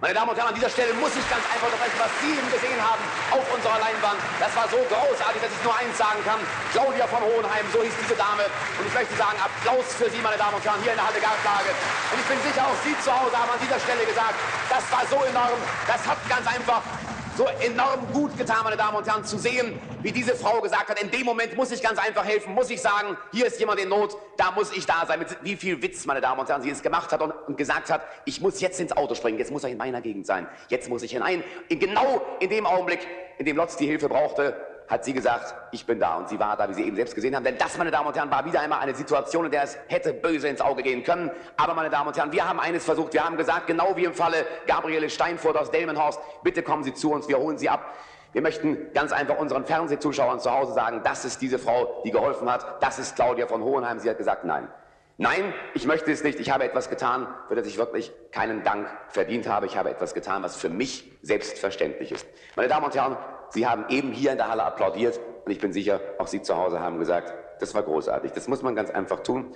Meine Damen und Herren, an dieser Stelle muss ich ganz einfach unterbrechen, was Sie eben gesehen haben auf unserer Leinwand. Das war so großartig, dass ich nur eins sagen kann. Claudia von Hohenheim, so hieß diese Dame. Und ich möchte sagen, Applaus für Sie, meine Damen und Herren, hier in der Halle Gartlage. Und ich bin sicher, auch Sie zu Hause haben an dieser Stelle gesagt, das war so enorm, das hat ganz einfach so enorm gut getan, meine Damen und Herren, zu sehen, wie diese Frau gesagt hat, in dem Moment muss ich ganz einfach helfen, muss ich sagen, hier ist jemand in Not, da muss ich da sein. Mit wie viel Witz, meine Damen und Herren, sie es gemacht hat und gesagt hat, ich muss jetzt ins Auto springen, jetzt muss er in meiner Gegend sein, jetzt muss ich hinein. Genau in dem Augenblick, in dem Lotz die Hilfe brauchte, hat sie gesagt, ich bin da. Und sie war da, wie Sie eben selbst gesehen haben. Denn das, meine Damen und Herren, war wieder einmal eine Situation, in der es hätte böse ins Auge gehen können. Aber, meine Damen und Herren, wir haben eines versucht. Wir haben gesagt, genau wie im Falle Gabriele Steinfurt aus Delmenhorst, bitte kommen Sie zu uns, wir holen Sie ab. Wir möchten ganz einfach unseren Fernsehzuschauern zu Hause sagen, das ist diese Frau, die geholfen hat. Das ist Claudia von Hohenheim. Sie hat gesagt, nein. Nein, ich möchte es nicht. Ich habe etwas getan, für das ich wirklich keinen Dank verdient habe. Ich habe etwas getan, was für mich selbstverständlich ist. Meine Damen und Herren, Sie haben eben hier in der Halle applaudiert und ich bin sicher, auch Sie zu Hause haben gesagt, das war großartig. Das muss man ganz einfach tun.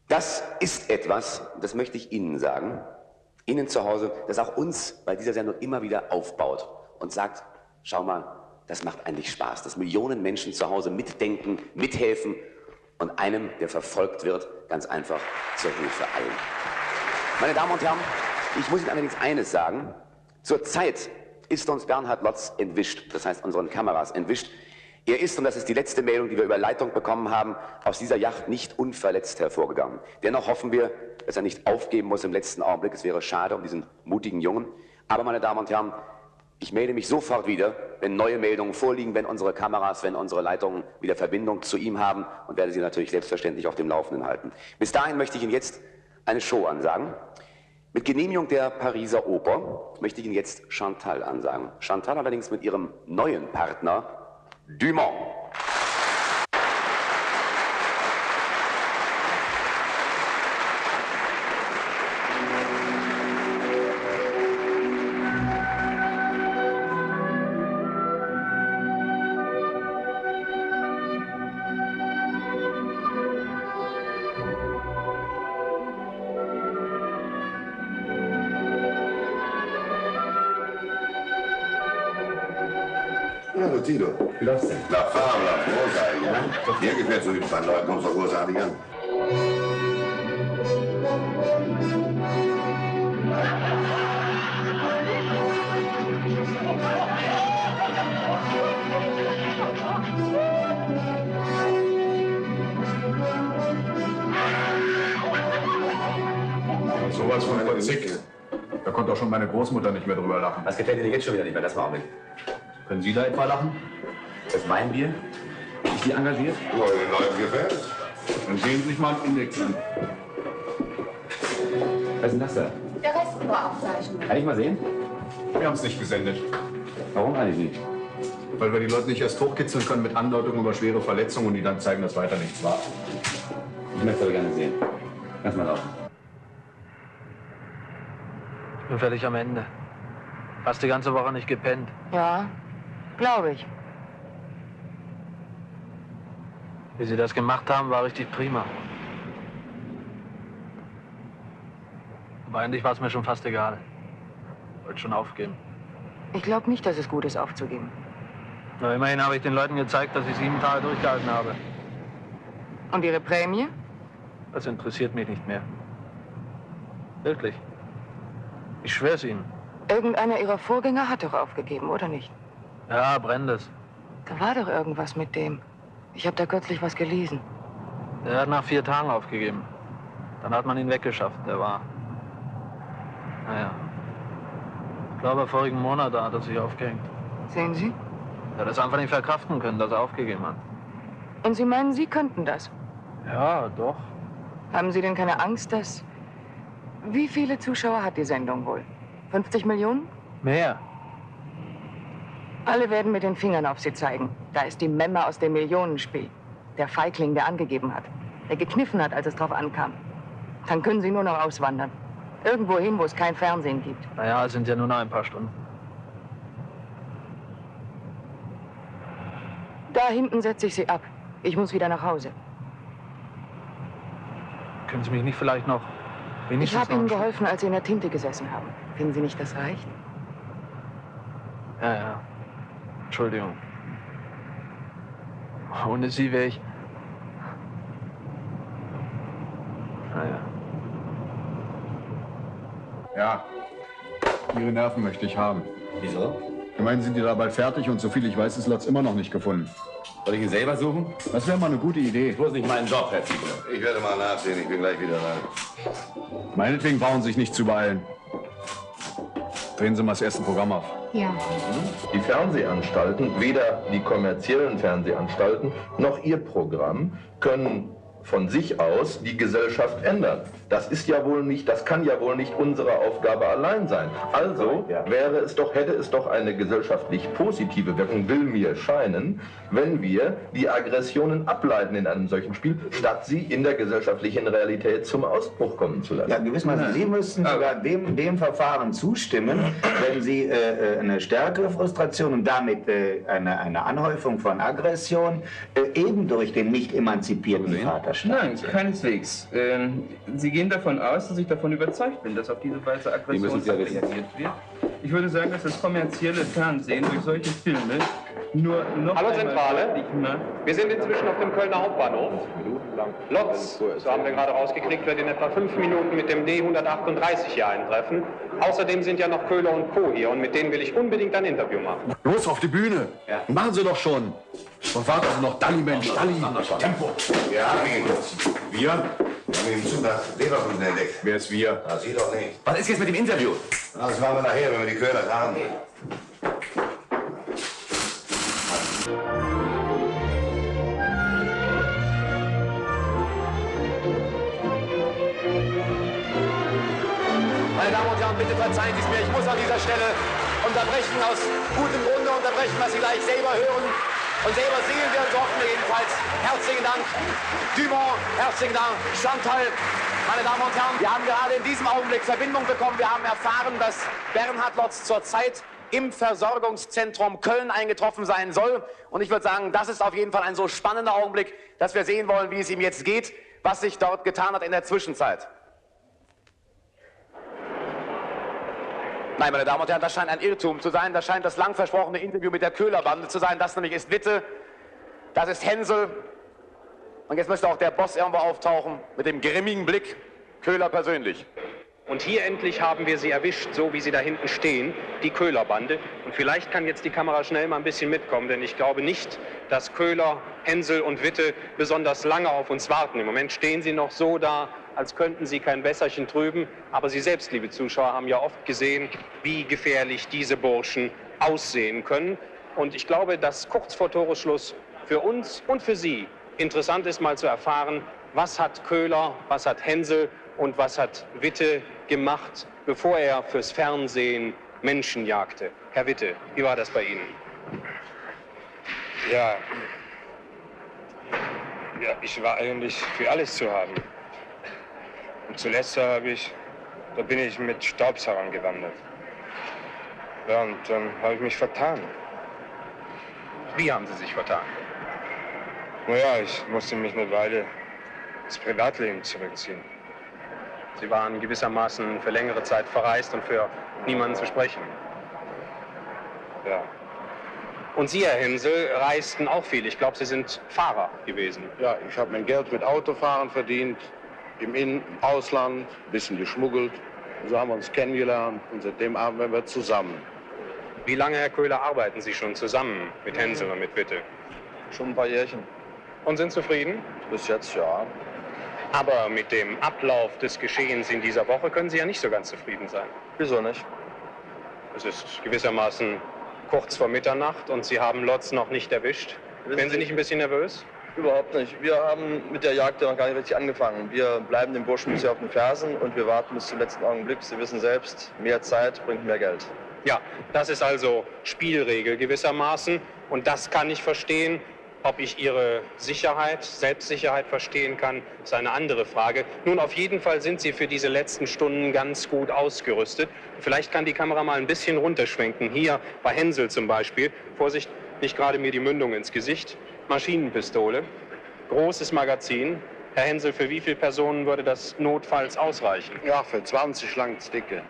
Das ist etwas, das möchte ich Ihnen sagen, Ihnen zu Hause, das auch uns bei dieser Sendung immer wieder aufbaut und sagt, schau mal, das macht eigentlich Spaß, dass Millionen Menschen zu Hause mitdenken, mithelfen und einem, der verfolgt wird, ganz einfach zur Hilfe eilen. Meine Damen und Herren, ich muss Ihnen allerdings eines sagen. Zurzeit ist uns Bernhard Lotz entwischt, das heißt unseren Kameras entwischt. Er ist, und das ist die letzte Meldung, die wir über Leitung bekommen haben, aus dieser Yacht nicht unverletzt hervorgegangen. Dennoch hoffen wir, dass er nicht aufgeben muss im letzten Augenblick. Es wäre schade um diesen mutigen Jungen. Aber, meine Damen und Herren, ich melde mich sofort wieder, wenn neue Meldungen vorliegen, wenn unsere Kameras, wenn unsere Leitungen wieder Verbindung zu ihm haben und werde Sie natürlich selbstverständlich auf dem Laufenden halten. Bis dahin möchte ich Ihnen jetzt eine Show ansagen. Mit Genehmigung der Pariser Oper möchte ich Ihnen jetzt Chantal ansagen. Chantal allerdings mit ihrem neuen Partner Dumont. Hallo Tito. Wie läuft's denn? Na, fabelhaft, großartig. Ja? Mir gefällt so mit meinen Leuten, kommt so großartig an. Sowas von verzick. Da konnte auch schon meine Großmutter nicht mehr drüber lachen. Was gefällt Ihnen jetzt schon wieder nicht mehr? Das war auch nicht. Können Sie da etwa lachen? Das ist mein Bier. Ich Sie engagiert? Ja, den Leuten gefällt es. Dann sehen Sie sich mal einen Index an. Was ist denn das da? Der Rest war Aufzeichnung. Kann ich mal sehen? Wir haben es nicht gesendet. Warum eigentlich nicht? Weil wir die Leute nicht erst hochkitzeln können mit Andeutungen über schwere Verletzungen und die dann zeigen, dass weiter nichts war. Ich möchte aber gerne sehen. Lass mal laufen. Ich bin völlig am Ende. Fast die ganze Woche nicht gepennt. Ja, glaube ich. Wie Sie das gemacht haben, war richtig prima. Aber eigentlich war es mir schon fast egal. Wollte schon aufgeben. Ich glaube nicht, dass es gut ist, aufzugeben. Na, immerhin habe ich den Leuten gezeigt, dass ich 7 Tage durchgehalten habe. Und Ihre Prämie? Das interessiert mich nicht mehr. Wirklich. Ich schwör's Ihnen. Irgendeiner Ihrer Vorgänger hat doch aufgegeben, oder nicht? Ja, Brandes. Da war doch irgendwas mit dem. Ich habe da kürzlich was gelesen. Der hat nach 4 Tagen aufgegeben. Dann hat man ihn weggeschafft. Der war... Naja. Ich glaube, vorigen Monat hat er sich aufgehängt. Sehen Sie? Er hat es einfach nicht verkraften können, dass er aufgegeben hat. Und Sie meinen, Sie könnten das? Ja, doch. Haben Sie denn keine Angst, dass... Wie viele Zuschauer hat die Sendung wohl? 50 Millionen? Mehr. Alle werden mit den Fingern auf Sie zeigen. Da ist die Memme aus dem Millionenspiel. Der Feigling, der angegeben hat. Der gekniffen hat, als es drauf ankam. Dann können Sie nur noch auswandern. Irgendwo hin, wo es kein Fernsehen gibt. Naja, es sind ja nur noch ein paar Stunden. Da hinten setze ich Sie ab. Ich muss wieder nach Hause. Können Sie mich nicht vielleicht noch Ich habe Ihnen geholfen, als Sie in der Tinte gesessen haben. Finden Sie nicht, das reicht? Ja, ja. Entschuldigung. Ohne Sie wäre ich... Naja. Ja, Ihre Nerven möchte ich haben. Wieso? Immerhin sind die da bald fertig und soviel ich weiß, ist Lotz immer noch nicht gefunden. Soll ich ihn selber suchen? Das wäre mal eine gute Idee. Bloß nicht meinen Job, Herr Ziegler. Ich werde mal nachsehen, ich bin gleich wieder da. Meinetwegen brauchen Sie sich nicht zu beeilen. Drehen Sie mal das erste Programm auf. Ja. Die Fernsehanstalten, weder die kommerziellen Fernsehanstalten noch ihr Programm, können von sich aus die Gesellschaft ändern. Das ist ja wohl nicht, das kann ja wohl nicht unsere Aufgabe allein sein. Also wäre es doch, hätte es doch eine gesellschaftlich positive Wirkung, will mir scheinen, wenn wir die Aggressionen ableiten in einem solchen Spiel, statt sie in der gesellschaftlichen Realität zum Ausbruch kommen zu lassen. Ja, gewissermaßen. Sie müssten sogar dem Verfahren zustimmen, wenn Sie eine stärkere Frustration und damit eine Anhäufung von Aggression eben durch den nicht emanzipierten Vater starten. Nein, keineswegs. Sie gehen davon aus, dass ich davon überzeugt bin, dass auf diese Weise Aggression reagiert wird. Ich würde sagen, dass das kommerzielle Fernsehen durch solche Filme nur noch Hallo Zentrale, wir sind inzwischen auf dem Kölner Hauptbahnhof. Lotz, so haben wir gerade rausgekriegt, wird in etwa 5 Minuten mit dem D138 hier eintreffen. Außerdem sind ja noch Köhler und Co. hier und mit denen will ich unbedingt ein Interview machen. Los, auf die Bühne! Ja. Machen Sie doch schon! Und warten Sie noch, Dalli, Mensch, Dalli! Tempo! Wir haben ihn. Wir? Wir haben ihn im Zug nach Leverkusen entdeckt. Wer ist wir? Das Sie doch nicht. Was ist jetzt mit dem Interview? Das machen wir nachher, wenn wir die Köhler haben. Meine Damen und Herren, bitte verzeihen Sie es mir. Ich muss an dieser Stelle unterbrechen, aus gutem Grunde unterbrechen, was Sie gleich selber hören und selber sehen werden, so hoffen wir jedenfalls. Herzlichen Dank, Dumont, herzlichen Dank, Chantal. Meine Damen und Herren, wir haben gerade in diesem Augenblick Verbindung bekommen. Wir haben erfahren, dass Bernhard Lotz zurzeit im Versorgungszentrum Köln eingetroffen sein soll. Und ich würde sagen, das ist auf jeden Fall ein so spannender Augenblick, dass wir sehen wollen, wie es ihm jetzt geht, was sich dort getan hat in der Zwischenzeit. Nein, meine Damen und Herren, das scheint ein Irrtum zu sein. Das scheint das lang versprochene Interview mit der Köhlerbande zu sein. Das nämlich ist Witte, das ist Hänsel. Und jetzt müsste auch der Boss irgendwo auftauchen mit dem grimmigen Blick. Köhler persönlich. Und hier endlich haben wir sie erwischt, so wie sie da hinten stehen, die Köhlerbande. Und vielleicht kann jetzt die Kamera schnell mal ein bisschen mitkommen, denn ich glaube nicht, dass Köhler, Hänsel und Witte besonders lange auf uns warten. Im Moment stehen sie noch so da, als könnten sie kein Wässerchen trüben. Aber Sie selbst, liebe Zuschauer, haben ja oft gesehen, wie gefährlich diese Burschen aussehen können. Und ich glaube, dass kurz vor Toresschluss für uns und für Sie interessant ist, mal zu erfahren, was hat Köhler, was hat Hänsel und was hat Witte gemacht, bevor er fürs Fernsehen Menschen jagte. Herr Witte, wie war das bei Ihnen? Ja, ich war eigentlich für alles zu haben. Und zuletzt da bin ich mit Staubsaugern gewandert. Ja, und dann habe ich mich vertan. Wie haben Sie sich vertan? Naja, ich musste mich eine Weile ins Privatleben zurückziehen. Sie waren gewissermaßen für längere Zeit verreist und für niemanden zu sprechen. Ja. Und Sie, Herr Hänsel, reisten auch viel. Ich glaube, Sie sind Fahrer gewesen. Ja, ich habe mein Geld mit Autofahren verdient, im Ausland, ein bisschen geschmuggelt. So haben wir uns kennengelernt und seitdem arbeiten wir zusammen. Wie lange, Herr Köhler, arbeiten Sie schon zusammen mit Hänsel und mit Witte? Schon ein paar Jährchen. Und sind zufrieden? Bis jetzt ja. Aber mit dem Ablauf des Geschehens in dieser Woche können Sie ja nicht so ganz zufrieden sein. Wieso nicht? Es ist gewissermaßen kurz vor Mitternacht und Sie haben Lotz noch nicht erwischt. Werden Sie nicht ein bisschen nervös? Überhaupt nicht. Wir haben mit der Jagd ja noch gar nicht richtig angefangen. Wir bleiben dem Burschen bisher auf den Fersen und wir warten bis zum letzten Augenblick. Sie wissen selbst, mehr Zeit bringt mehr Geld. Ja, das ist also Spielregel gewissermaßen und das kann ich verstehen. Ob ich Ihre Sicherheit, Selbstsicherheit verstehen kann, ist eine andere Frage. Nun, auf jeden Fall sind Sie für diese letzten Stunden ganz gut ausgerüstet. Vielleicht kann die Kamera mal ein bisschen runterschwenken. Hier bei Hänsel zum Beispiel. Vorsicht, nicht gerade mir die Mündung ins Gesicht. Maschinenpistole, großes Magazin, Herr Hensel, für wie viele Personen würde das notfalls ausreichen? Ja, für 20 langt's dicke.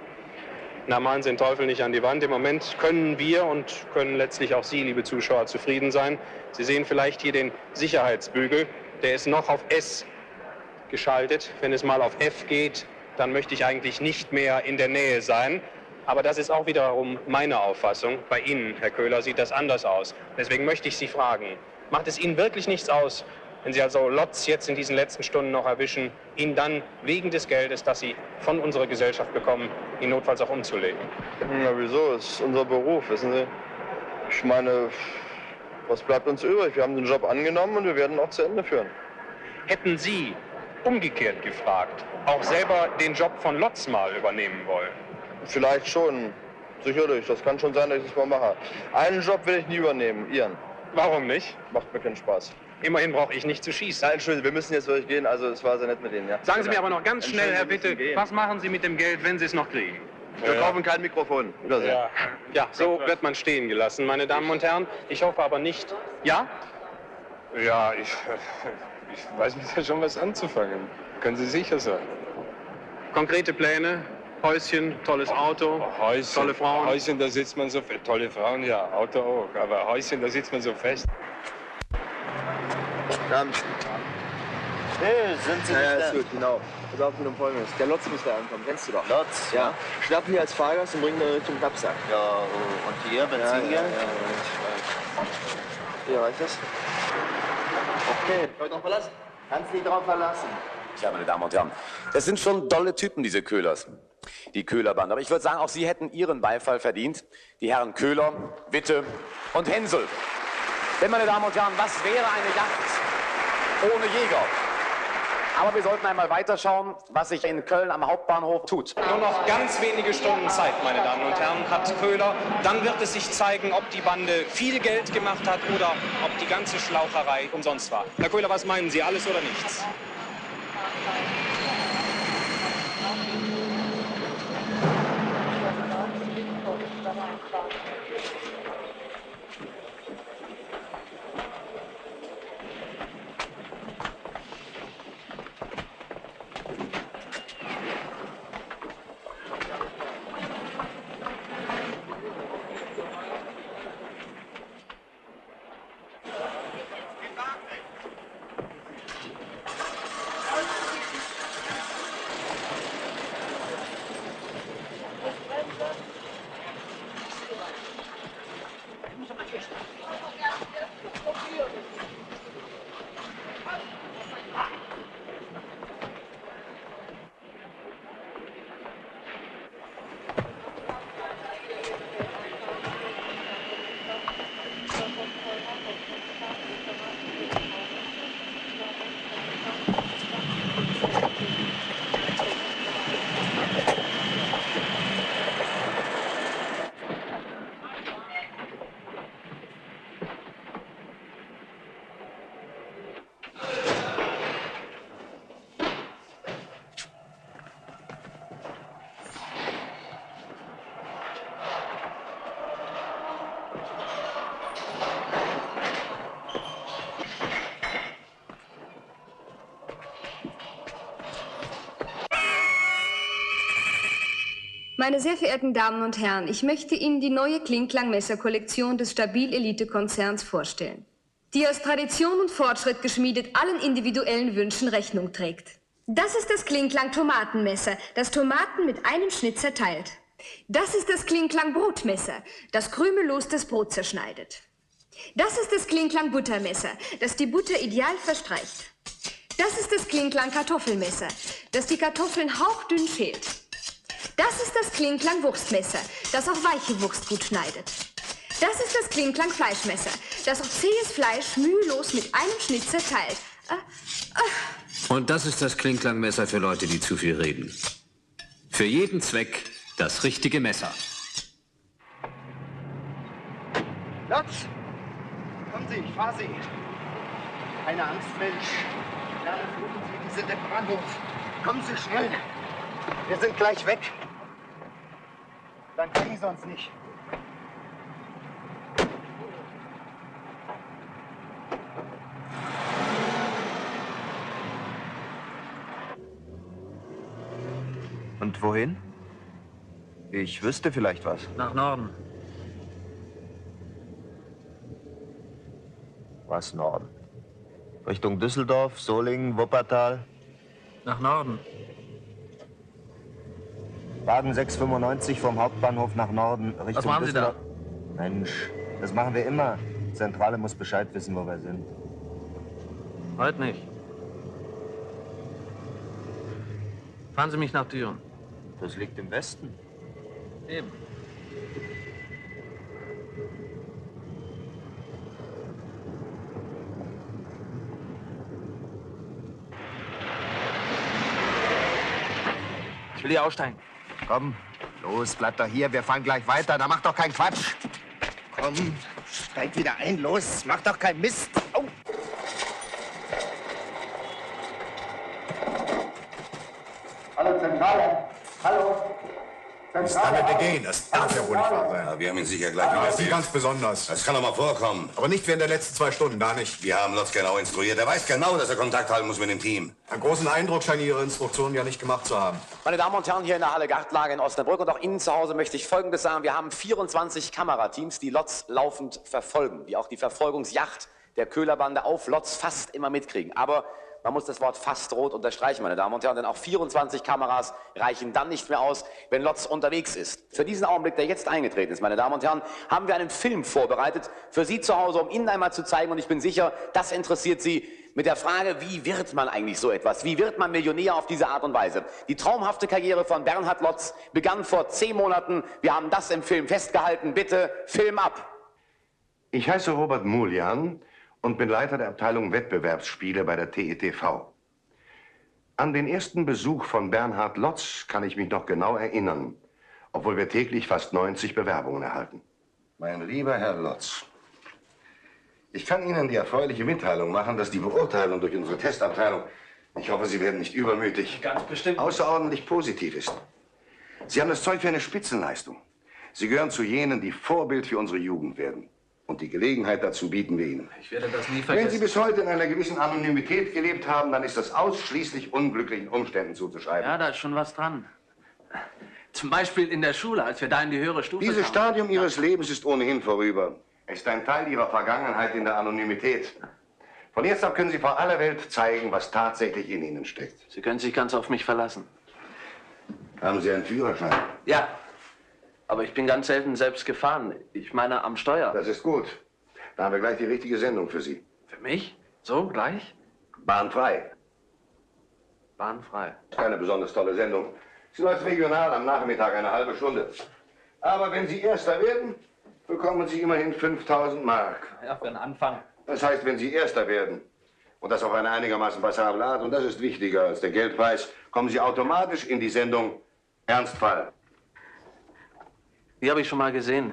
Na, malen Sie den Teufel nicht an die Wand. Im Moment können wir und können letztlich auch Sie, liebe Zuschauer, zufrieden sein. Sie sehen vielleicht hier den Sicherheitsbügel. Der ist noch auf S geschaltet. Wenn es mal auf F geht, dann möchte ich eigentlich nicht mehr in der Nähe sein. Aber das ist auch wiederum meine Auffassung. Bei Ihnen, Herr Köhler, sieht das anders aus. Deswegen möchte ich Sie fragen, macht es Ihnen wirklich nichts aus, wenn Sie also Lotz jetzt in diesen letzten Stunden noch erwischen, ihn dann wegen des Geldes, das Sie von unserer Gesellschaft bekommen, ihn notfalls auch umzulegen? Na wieso? Das ist unser Beruf, wissen Sie. Ich meine, was bleibt uns übrig? Wir haben den Job angenommen und wir werden ihn auch zu Ende führen. Hätten Sie, umgekehrt gefragt, auch selber den Job von Lotz mal übernehmen wollen? Vielleicht schon, sicherlich. Das kann schon sein, dass ich das mal mache. Einen Job will ich nie übernehmen, Ihren. Warum nicht? Macht mir keinen Spaß. Immerhin brauche ich nicht zu schießen. Nein, Entschuldigung, wir müssen jetzt wirklich gehen. Also es war sehr nett mit Ihnen, ja. Sagen Sie mir aber noch ganz schnell, Herr Bitte, was machen Sie mit dem Geld, wenn Sie es noch kriegen? Wir kaufen kein Mikrofon. Wiedersehen. Ja, so wird man stehen gelassen, meine Damen und Herren. Ich hoffe aber nicht. Ja? Ja, ich weiß mit ja schon was anzufangen. Können Sie sicher sein. Konkrete Pläne? Häuschen, tolles Auto, Häuschen, tolle Frauen? Häuschen, da sitzt man so fest. Tolle Frauen, ja, Auto auch. Aber Häuschen, da sitzt man so fest. Hey, sind Sie nicht Ja, da? ist gut, genau. Pass auf mit dem Folgendes. Der Lotz muss da ankommen, kennst du doch. Lotz? Ja. Schnappen hier als Fahrgast und bringen ihn Richtung Kapsack. Ja, und hier, Benzingeld? Hier, reicht das? Okay. Heute noch verlassen? Kannst dich drauf verlassen. Tja, meine Damen und Herren, das sind schon dolle Typen, diese Köhlers. Die Köhlerbande. Aber ich würde sagen, auch Sie hätten Ihren Beifall verdient. Die Herren Köhler, Witte und Hensel. Denn, meine Damen und Herren, was wäre eine Yacht ohne Jäger? Aber wir sollten einmal weiterschauen, was sich in Köln am Hauptbahnhof tut. Nur noch ganz wenige Stunden Zeit, meine Damen und Herren, hat Köhler. Dann wird es sich zeigen, ob die Bande viel Geld gemacht hat oder ob die ganze Schlaucherei umsonst war. Herr Köhler, was meinen Sie, alles oder nichts? Meine sehr verehrten Damen und Herren, ich möchte Ihnen die neue Klinklang-Messer-Kollektion des Stabil-Elite-Konzerns vorstellen, die aus Tradition und Fortschritt geschmiedet allen individuellen Wünschen Rechnung trägt. Das ist das Klinklang-Tomatenmesser, das Tomaten mit einem Schnitt zerteilt. Das ist das Klinklang-Brotmesser, das krümellos das Brot zerschneidet. Das ist das Klinklang-Buttermesser, das die Butter ideal verstreicht. Das ist das Klinklang-Kartoffelmesser, das die Kartoffeln hauchdünn schält. Das ist das Klinklang-Wurstmesser, das auch weiche Wurst gut schneidet. Das ist das Klinklang-Fleischmesser, das auch zähes Fleisch mühelos mit einem Schnitt zerteilt. Und das ist das Klinklang-Messer für Leute, die zu viel reden. Für jeden Zweck das richtige Messer. Lotz! Kommen Sie, ich fahr Sie. Keine Angst, Mensch. Ja, rufen Sie, die sind im Bahnhof. Kommen Sie schnell. Wir sind gleich weg. Dann kriegen Sie uns nicht. Und wohin? Ich wüsste vielleicht was. Nach Norden. Was Norden? Richtung Düsseldorf, Solingen, Wuppertal? Nach Norden. Wagen 695 vom Hauptbahnhof nach Norden, Richtung Was machen Sie da? Mensch, das machen wir immer. Die Zentrale muss Bescheid wissen, wo wir sind. Heute nicht. Fahren Sie mich nach Düren. Das liegt im Westen. Eben. Ich will hier aussteigen. Komm, los, bleib doch hier. Wir fahren gleich weiter. Da mach doch keinen Quatsch. Komm, steig wieder ein, los. Mach doch keinen Mist. Au. Hallo Zentrale. Hallo. Was damit begehen? Das darf ja wohl nicht wahr sein. Ja, wir haben ihn sicher gleich wieder. Sie ganz besonders. Das kann doch mal vorkommen. Aber nicht während der letzten 2 Stunden, da nicht. Wir haben Lotz genau instruiert. Er weiß genau, dass er Kontakt halten muss mit dem Team. Einen großen Eindruck scheinen Ihre Instruktionen ja nicht gemacht zu haben. Meine Damen und Herren, hier in der Halle Gartlage in Osnabrück und auch Ihnen zu Hause möchte ich Folgendes sagen. Wir haben 24 Kamerateams, die Lotz laufend verfolgen, die auch die Verfolgungsjagd der Köhlerbande auf Lotz fast immer mitkriegen. Aber man muss das Wort fast rot unterstreichen, meine Damen und Herren, denn auch 24 Kameras reichen dann nicht mehr aus, wenn Lotz unterwegs ist. Für diesen Augenblick, der jetzt eingetreten ist, meine Damen und Herren, haben wir einen Film vorbereitet für Sie zu Hause, um Ihnen einmal zu zeigen, und ich bin sicher, das interessiert Sie, mit der Frage, wie wird man eigentlich so etwas? Wie wird man Millionär auf diese Art und Weise? Die traumhafte Karriere von Bernhard Lotz begann vor 10 Monaten. Wir haben das im Film festgehalten. Bitte, Film ab! Ich heiße Robert Muljan und bin Leiter der Abteilung Wettbewerbsspiele bei der TETV. An den ersten Besuch von Bernhard Lotz kann ich mich noch genau erinnern, obwohl wir täglich fast 90 Bewerbungen erhalten. Mein lieber Herr Lotz, ich kann Ihnen die erfreuliche Mitteilung machen, dass die Beurteilung durch unsere Testabteilung, ich hoffe, Sie werden nicht übermütig, ganz bestimmt, außerordentlich positiv ist. Sie haben das Zeug für eine Spitzenleistung. Sie gehören zu jenen, die Vorbild für unsere Jugend werden. Und die Gelegenheit dazu bieten wir Ihnen. Ich werde das nie vergessen. Wenn Sie bis heute in einer gewissen Anonymität gelebt haben, dann ist das ausschließlich unglücklichen Umständen zuzuschreiben. Ja, da ist schon was dran. Zum Beispiel in der Schule, als wir da in die höhere Stufe Dieses kamen. Stadium Ihres Lebens ist ohnehin vorüber. Es ist ein Teil Ihrer Vergangenheit in der Anonymität. Von jetzt ab können Sie vor aller Welt zeigen, was tatsächlich in Ihnen steckt. Sie können sich ganz auf mich verlassen. Haben Sie einen Führerschein? Ja. Aber ich bin ganz selten selbst gefahren. Ich meine, am Steuer. Das ist gut. Da haben wir gleich die richtige Sendung für Sie. Für mich? So, gleich? Bahnfrei. Bahnfrei. Keine besonders tolle Sendung. Sie läuft regional am Nachmittag eine halbe Stunde. Aber wenn Sie Erster werden, bekommen Sie immerhin 5.000 Mark. Ja, für einen Anfang. Das heißt, wenn Sie Erster werden, und das auf eine einigermaßen passable Art, und das ist wichtiger als der Geldpreis, kommen Sie automatisch in die Sendung Ernstfall. Die habe ich schon mal gesehen.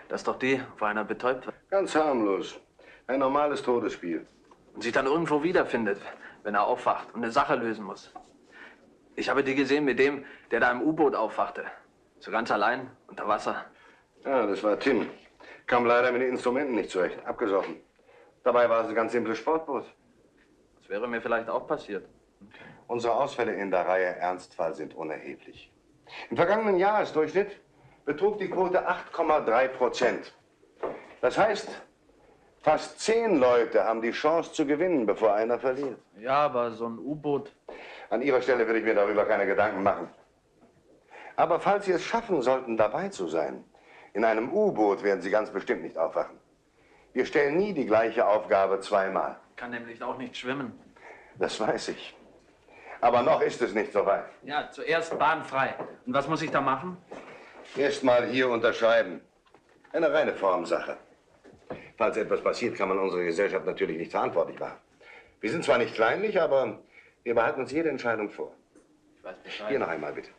Das ist doch die, wo einer betäubt wird. Ganz harmlos. Ein normales Todesspiel. Und sich dann irgendwo wiederfindet, wenn er aufwacht und eine Sache lösen muss. Ich habe die gesehen mit dem, der da im U-Boot aufwachte. So ganz allein, unter Wasser. Ja, das war Tim. Kam leider mit den Instrumenten nicht zurecht. Abgesoffen. Dabei war es ein ganz simples Sportboot. Das wäre mir vielleicht auch passiert. Unsere Ausfälle in der Reihe Ernstfall sind unerheblich. Im vergangenen Jahresdurchschnitt betrug die Quote 8,3%. Das heißt, fast 10 Leute haben die Chance zu gewinnen, bevor einer verliert. Ja, aber so ein U-Boot... An Ihrer Stelle würde ich mir darüber keine Gedanken machen. Aber falls Sie es schaffen sollten, dabei zu sein, in einem U-Boot werden Sie ganz bestimmt nicht aufwachen. Wir stellen nie die gleiche Aufgabe zweimal. Kann nämlich auch nicht schwimmen. Das weiß ich. Aber noch ist es nicht so weit. Ja, zuerst bahnfrei. Und was muss ich da machen? Erst mal hier unterschreiben. Eine reine Formsache. Falls etwas passiert, kann man unsere Gesellschaft natürlich nicht verantwortlich machen. Wir sind zwar nicht kleinlich, aber wir behalten uns jede Entscheidung vor. Ich weiß Bescheid. Hier noch einmal, bitte.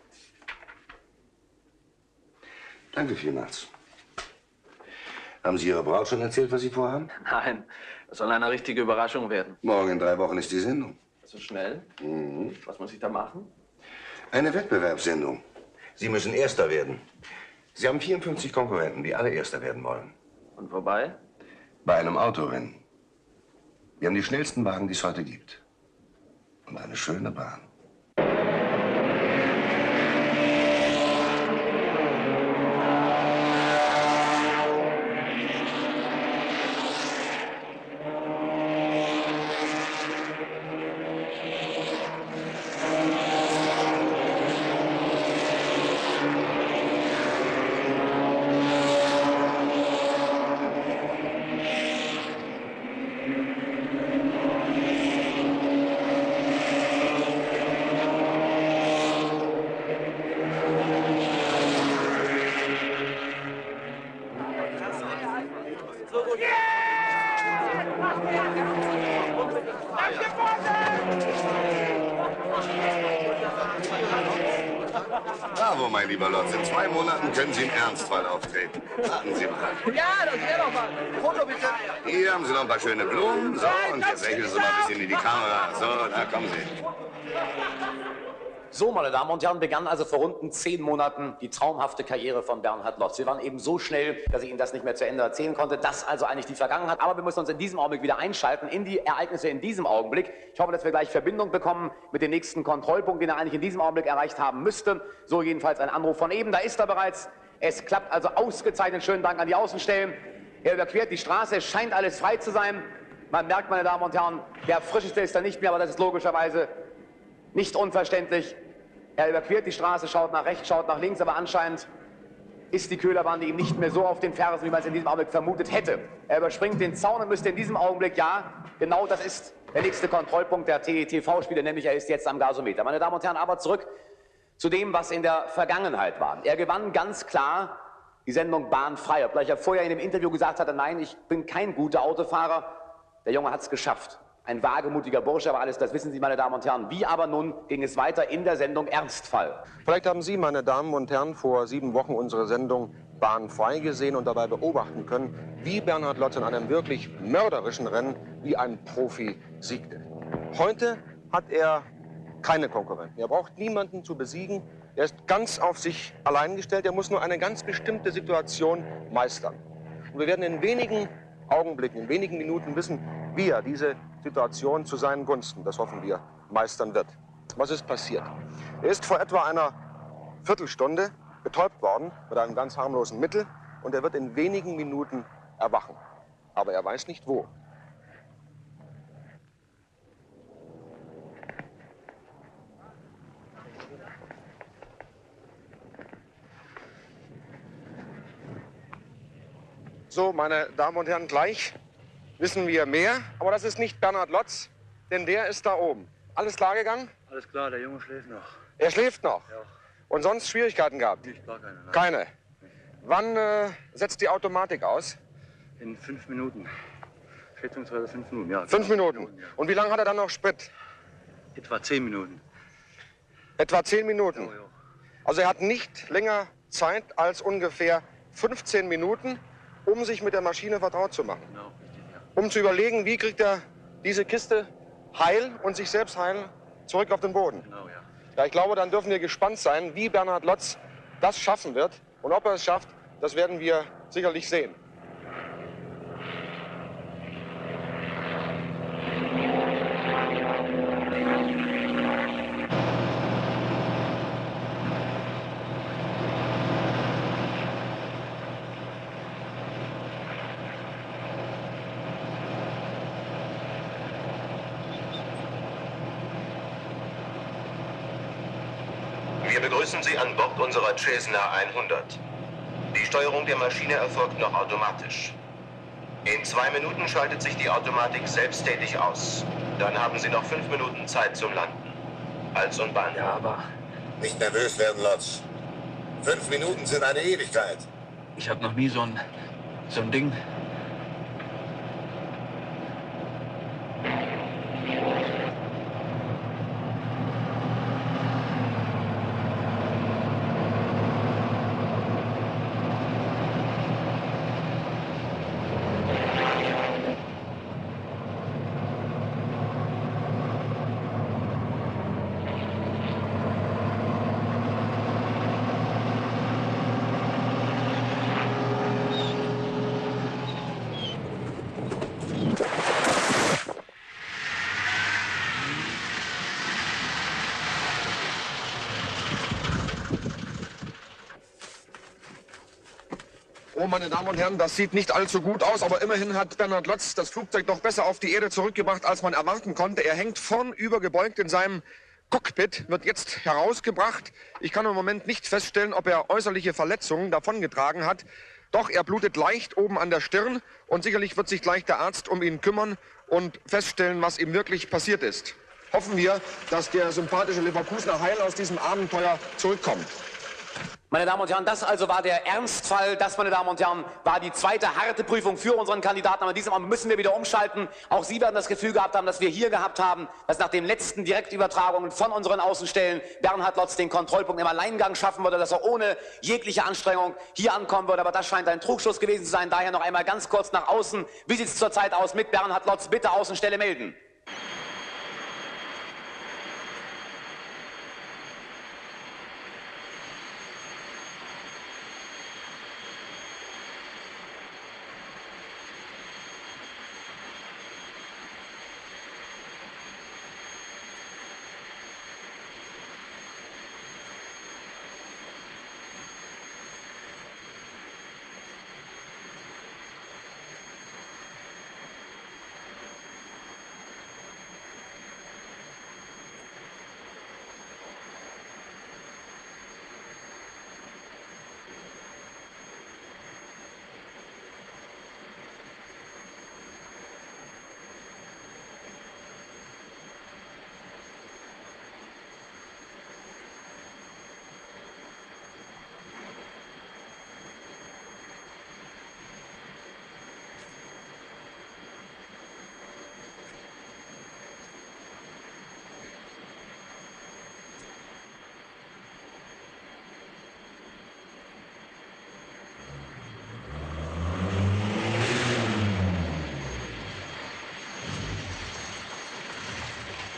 Danke vielmals. Haben Sie Ihrer Braut schon erzählt, was Sie vorhaben? Nein, das soll eine richtige Überraschung werden. Morgen in 3 Wochen ist die Sendung. So schnell? Mhm. Was muss ich da machen? Eine Wettbewerbssendung. Sie müssen Erster werden. Sie haben 54 Konkurrenten, die alle Erster werden wollen. Und wobei? Bei einem Autorennen. Wir haben die schnellsten Wagen, die es heute gibt. Und eine schöne Bahn. Bravo, mein lieber Lotz. In 2 Monaten können Sie im Ernstfall auftreten. Warten Sie mal. Ja, das wäre doch mal. Foto bitte. Hier haben Sie noch ein paar schöne Blumen. So, und jetzt lächeln Sie mal ein bisschen in die Kamera. So, da kommen Sie. So, meine Damen und Herren, begann also vor rund 10 Monaten die traumhafte Karriere von Bernhard Lotz. Wir waren eben so schnell, dass ich Ihnen das nicht mehr zu Ende erzählen konnte. Das also eigentlich die Vergangenheit. Aber wir müssen uns in diesem Augenblick wieder einschalten in die Ereignisse in diesem Augenblick. Ich hoffe, dass wir gleich Verbindung bekommen mit dem nächsten Kontrollpunkt, den er eigentlich in diesem Augenblick erreicht haben müsste. So jedenfalls ein Anruf von eben. Da ist er bereits. Es klappt also ausgezeichnet. Schönen Dank an die Außenstellen. Er überquert die Straße. Es scheint alles frei zu sein. Man merkt, meine Damen und Herren, der Frischeste ist er nicht mehr, aber das ist logischerweise nicht unverständlich. Er überquert die Straße, schaut nach rechts, schaut nach links, aber anscheinend ist die Köhlerbande ihm nicht mehr so auf den Fersen, wie man es in diesem Augenblick vermutet hätte. Er überspringt den Zaun und müsste in diesem Augenblick, ja, genau das ist der nächste Kontrollpunkt der TETV-Spiele, nämlich er ist jetzt am Gasometer. Meine Damen und Herren, aber zurück zu dem, was in der Vergangenheit war. Er gewann ganz klar die Sendung Bahnfrei, obgleich er vorher in dem Interview gesagt hatte, nein, ich bin kein guter Autofahrer. Der Junge hat es geschafft. Ein wagemutiger Bursche, aber alles, das wissen Sie, meine Damen und Herren. Wie aber nun ging es weiter in der Sendung Ernstfall? Vielleicht haben Sie, meine Damen und Herren, vor 7 Wochen unsere Sendung Bahnfrei gesehen und dabei beobachten können, wie Bernhard Lotz in einem wirklich mörderischen Rennen wie ein Profi siegte. Heute hat er keine Konkurrenten. Er braucht niemanden zu besiegen. Er ist ganz auf sich allein gestellt. Er muss nur eine ganz bestimmte Situation meistern. Und wir werden in wenigen Augenblicken, in wenigen Minuten wissen, wie er diese Situation zu seinen Gunsten, das hoffen wir, meistern wird. Was ist passiert? Er ist vor etwa einer Viertelstunde betäubt worden mit einem ganz harmlosen Mittel und er wird in wenigen Minuten erwachen. Aber er weiß nicht wo. So, meine Damen und Herren, gleich wissen wir mehr, aber das ist nicht Bernhard Lotz, denn der ist da oben. Alles klar gegangen? Alles klar, der Junge schläft noch. Er schläft noch? Ja. Und sonst Schwierigkeiten gehabt? Nicht, gar keine. Nein. Keine? Wann setzt die Automatik aus? In 5 Minuten. Schätzungsweise 5 Minuten, ja. 5 Minuten? Ja. Und wie lange hat er dann noch Sprit? Etwa 10 Minuten. Etwa 10 Minuten? Ja. Also er hat nicht länger Zeit als ungefähr 15 Minuten, um sich mit der Maschine vertraut zu machen. Genau, richtig, ja. Um zu überlegen, wie kriegt er diese Kiste heil und sich selbst heil zurück auf den Boden. Genau, ja. Ja, ich glaube, dann dürfen wir gespannt sein, wie Bernhard Lotz das schaffen wird. Und ob er es schafft, das werden wir sicherlich sehen. Wir begrüßen Sie an Bord unserer Cessna 100. Die Steuerung der Maschine erfolgt noch automatisch. In 2 Minuten schaltet sich die Automatik selbsttätig aus. Dann haben Sie noch 5 Minuten Zeit zum Landen. Hals und Bein. Ja, aber... Nicht nervös werden, Lotz. 5 Minuten sind eine Ewigkeit. Ich habe noch nie so ein Ding... Oh, meine Damen und Herren, das sieht nicht allzu gut aus, aber immerhin hat Bernhard Lotz das Flugzeug noch besser auf die Erde zurückgebracht, als man erwarten konnte. Er hängt vornüber gebeugt in seinem Cockpit, wird jetzt herausgebracht. Ich kann im Moment nicht feststellen, ob er äußerliche Verletzungen davongetragen hat. Doch er blutet leicht oben an der Stirn und sicherlich wird sich gleich der Arzt um ihn kümmern und feststellen, was ihm wirklich passiert ist. Hoffen wir, dass der sympathische Leverkusener heil aus diesem Abenteuer zurückkommt. Meine Damen und Herren, das also war der Ernstfall. Das, meine Damen und Herren, war die zweite harte Prüfung für unseren Kandidaten. Aber diesmal müssen wir wieder umschalten. Auch Sie werden das Gefühl gehabt haben, dass wir hier gehabt haben, dass nach den letzten Direktübertragungen von unseren Außenstellen Bernhard Lotz den Kontrollpunkt im Alleingang schaffen würde, dass er ohne jegliche Anstrengung hier ankommen würde. Aber das scheint ein Trugschluss gewesen zu sein. Daher noch einmal ganz kurz nach außen. Wie sieht es zurzeit aus mit Bernhard Lotz? Bitte Außenstelle melden.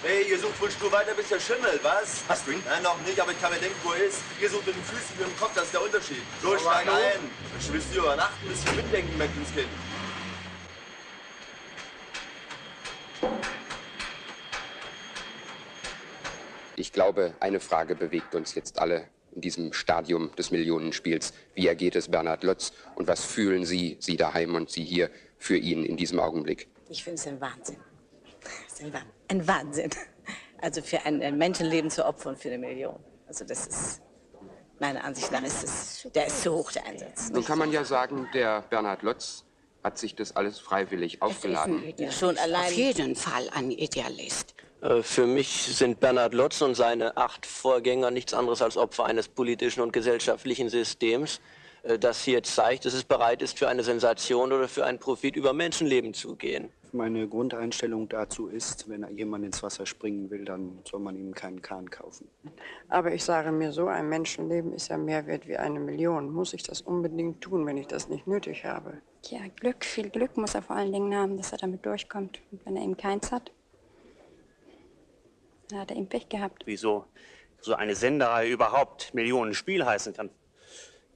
Hey, ihr sucht wohl stur weiter, bis er schimmelt, was? Hast du ihn? Nein, noch nicht, aber ich kann mir denken, wo er ist. Ihr sucht mit den Füßen wie im Kopf, das ist der Unterschied. So, steig ein. Ich will dir über Nacht ein bisschen mitdenken, Mädchenskind. Ich glaube, eine Frage bewegt uns jetzt alle in diesem Stadium des Millionenspiels. Wie ergeht es Bernhard Lotz und was fühlen Sie daheim und Sie hier für ihn in diesem Augenblick? Ich finde es ein Wahnsinn. Es ist ein Wahnsinn. Also für ein Menschenleben zu opfern für 1 Million. Also das ist, meiner Ansicht nach, der ist zu hoch, der Einsatz. Nun kann man ja sagen, der Bernhard Lotz hat sich das alles freiwillig aufgeladen. Schon allein. Auf jeden Fall ein Idealist. Für mich sind Bernhard Lotz und seine 8 Vorgänger nichts anderes als Opfer eines politischen und gesellschaftlichen Systems, das hier zeigt, dass es bereit ist, für eine Sensation oder für einen Profit über Menschenleben zu gehen. Meine Grundeinstellung dazu ist, wenn jemand ins Wasser springen will, dann soll man ihm keinen Kahn kaufen. Aber ich sage mir so, ein Menschenleben ist ja mehr wert wie 1 Million. Muss ich das unbedingt tun, wenn ich das nicht nötig habe? Ja, Glück, viel Glück muss er vor allen Dingen haben, dass er damit durchkommt. Und wenn er eben keins hat, dann hat er eben Pech gehabt. Wieso so eine Senderei überhaupt Millionenspiel heißen kann,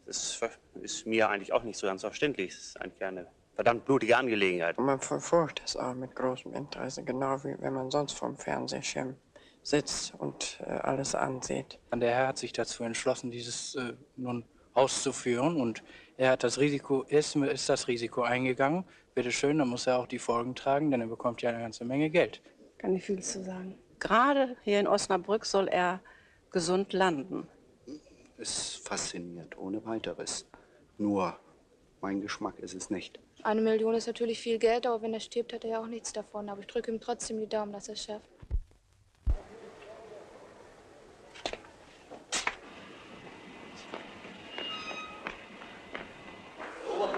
das ist mir eigentlich auch nicht so ganz verständlich. Es ist eigentlich eine verdammt blutige Angelegenheit. Und man verfolgt das auch mit großem Interesse, genau wie wenn man sonst vorm Fernsehschirm sitzt und alles ansieht. Der Herr hat sich dazu entschlossen, dieses nun auszuführen, und er hat das Risiko, ist das Risiko eingegangen. Bitte schön, dann muss er auch die Folgen tragen, denn er bekommt ja eine ganze Menge Geld. Kann ich viel zu sagen. Gerade hier in Osnabrück soll er gesund landen. Es fasziniert, ohne weiteres. Nur, mein Geschmack ist es nicht. 1 Million ist natürlich viel Geld, aber wenn er stirbt, hat er ja auch nichts davon. Aber ich drücke ihm trotzdem die Daumen, dass er es schafft.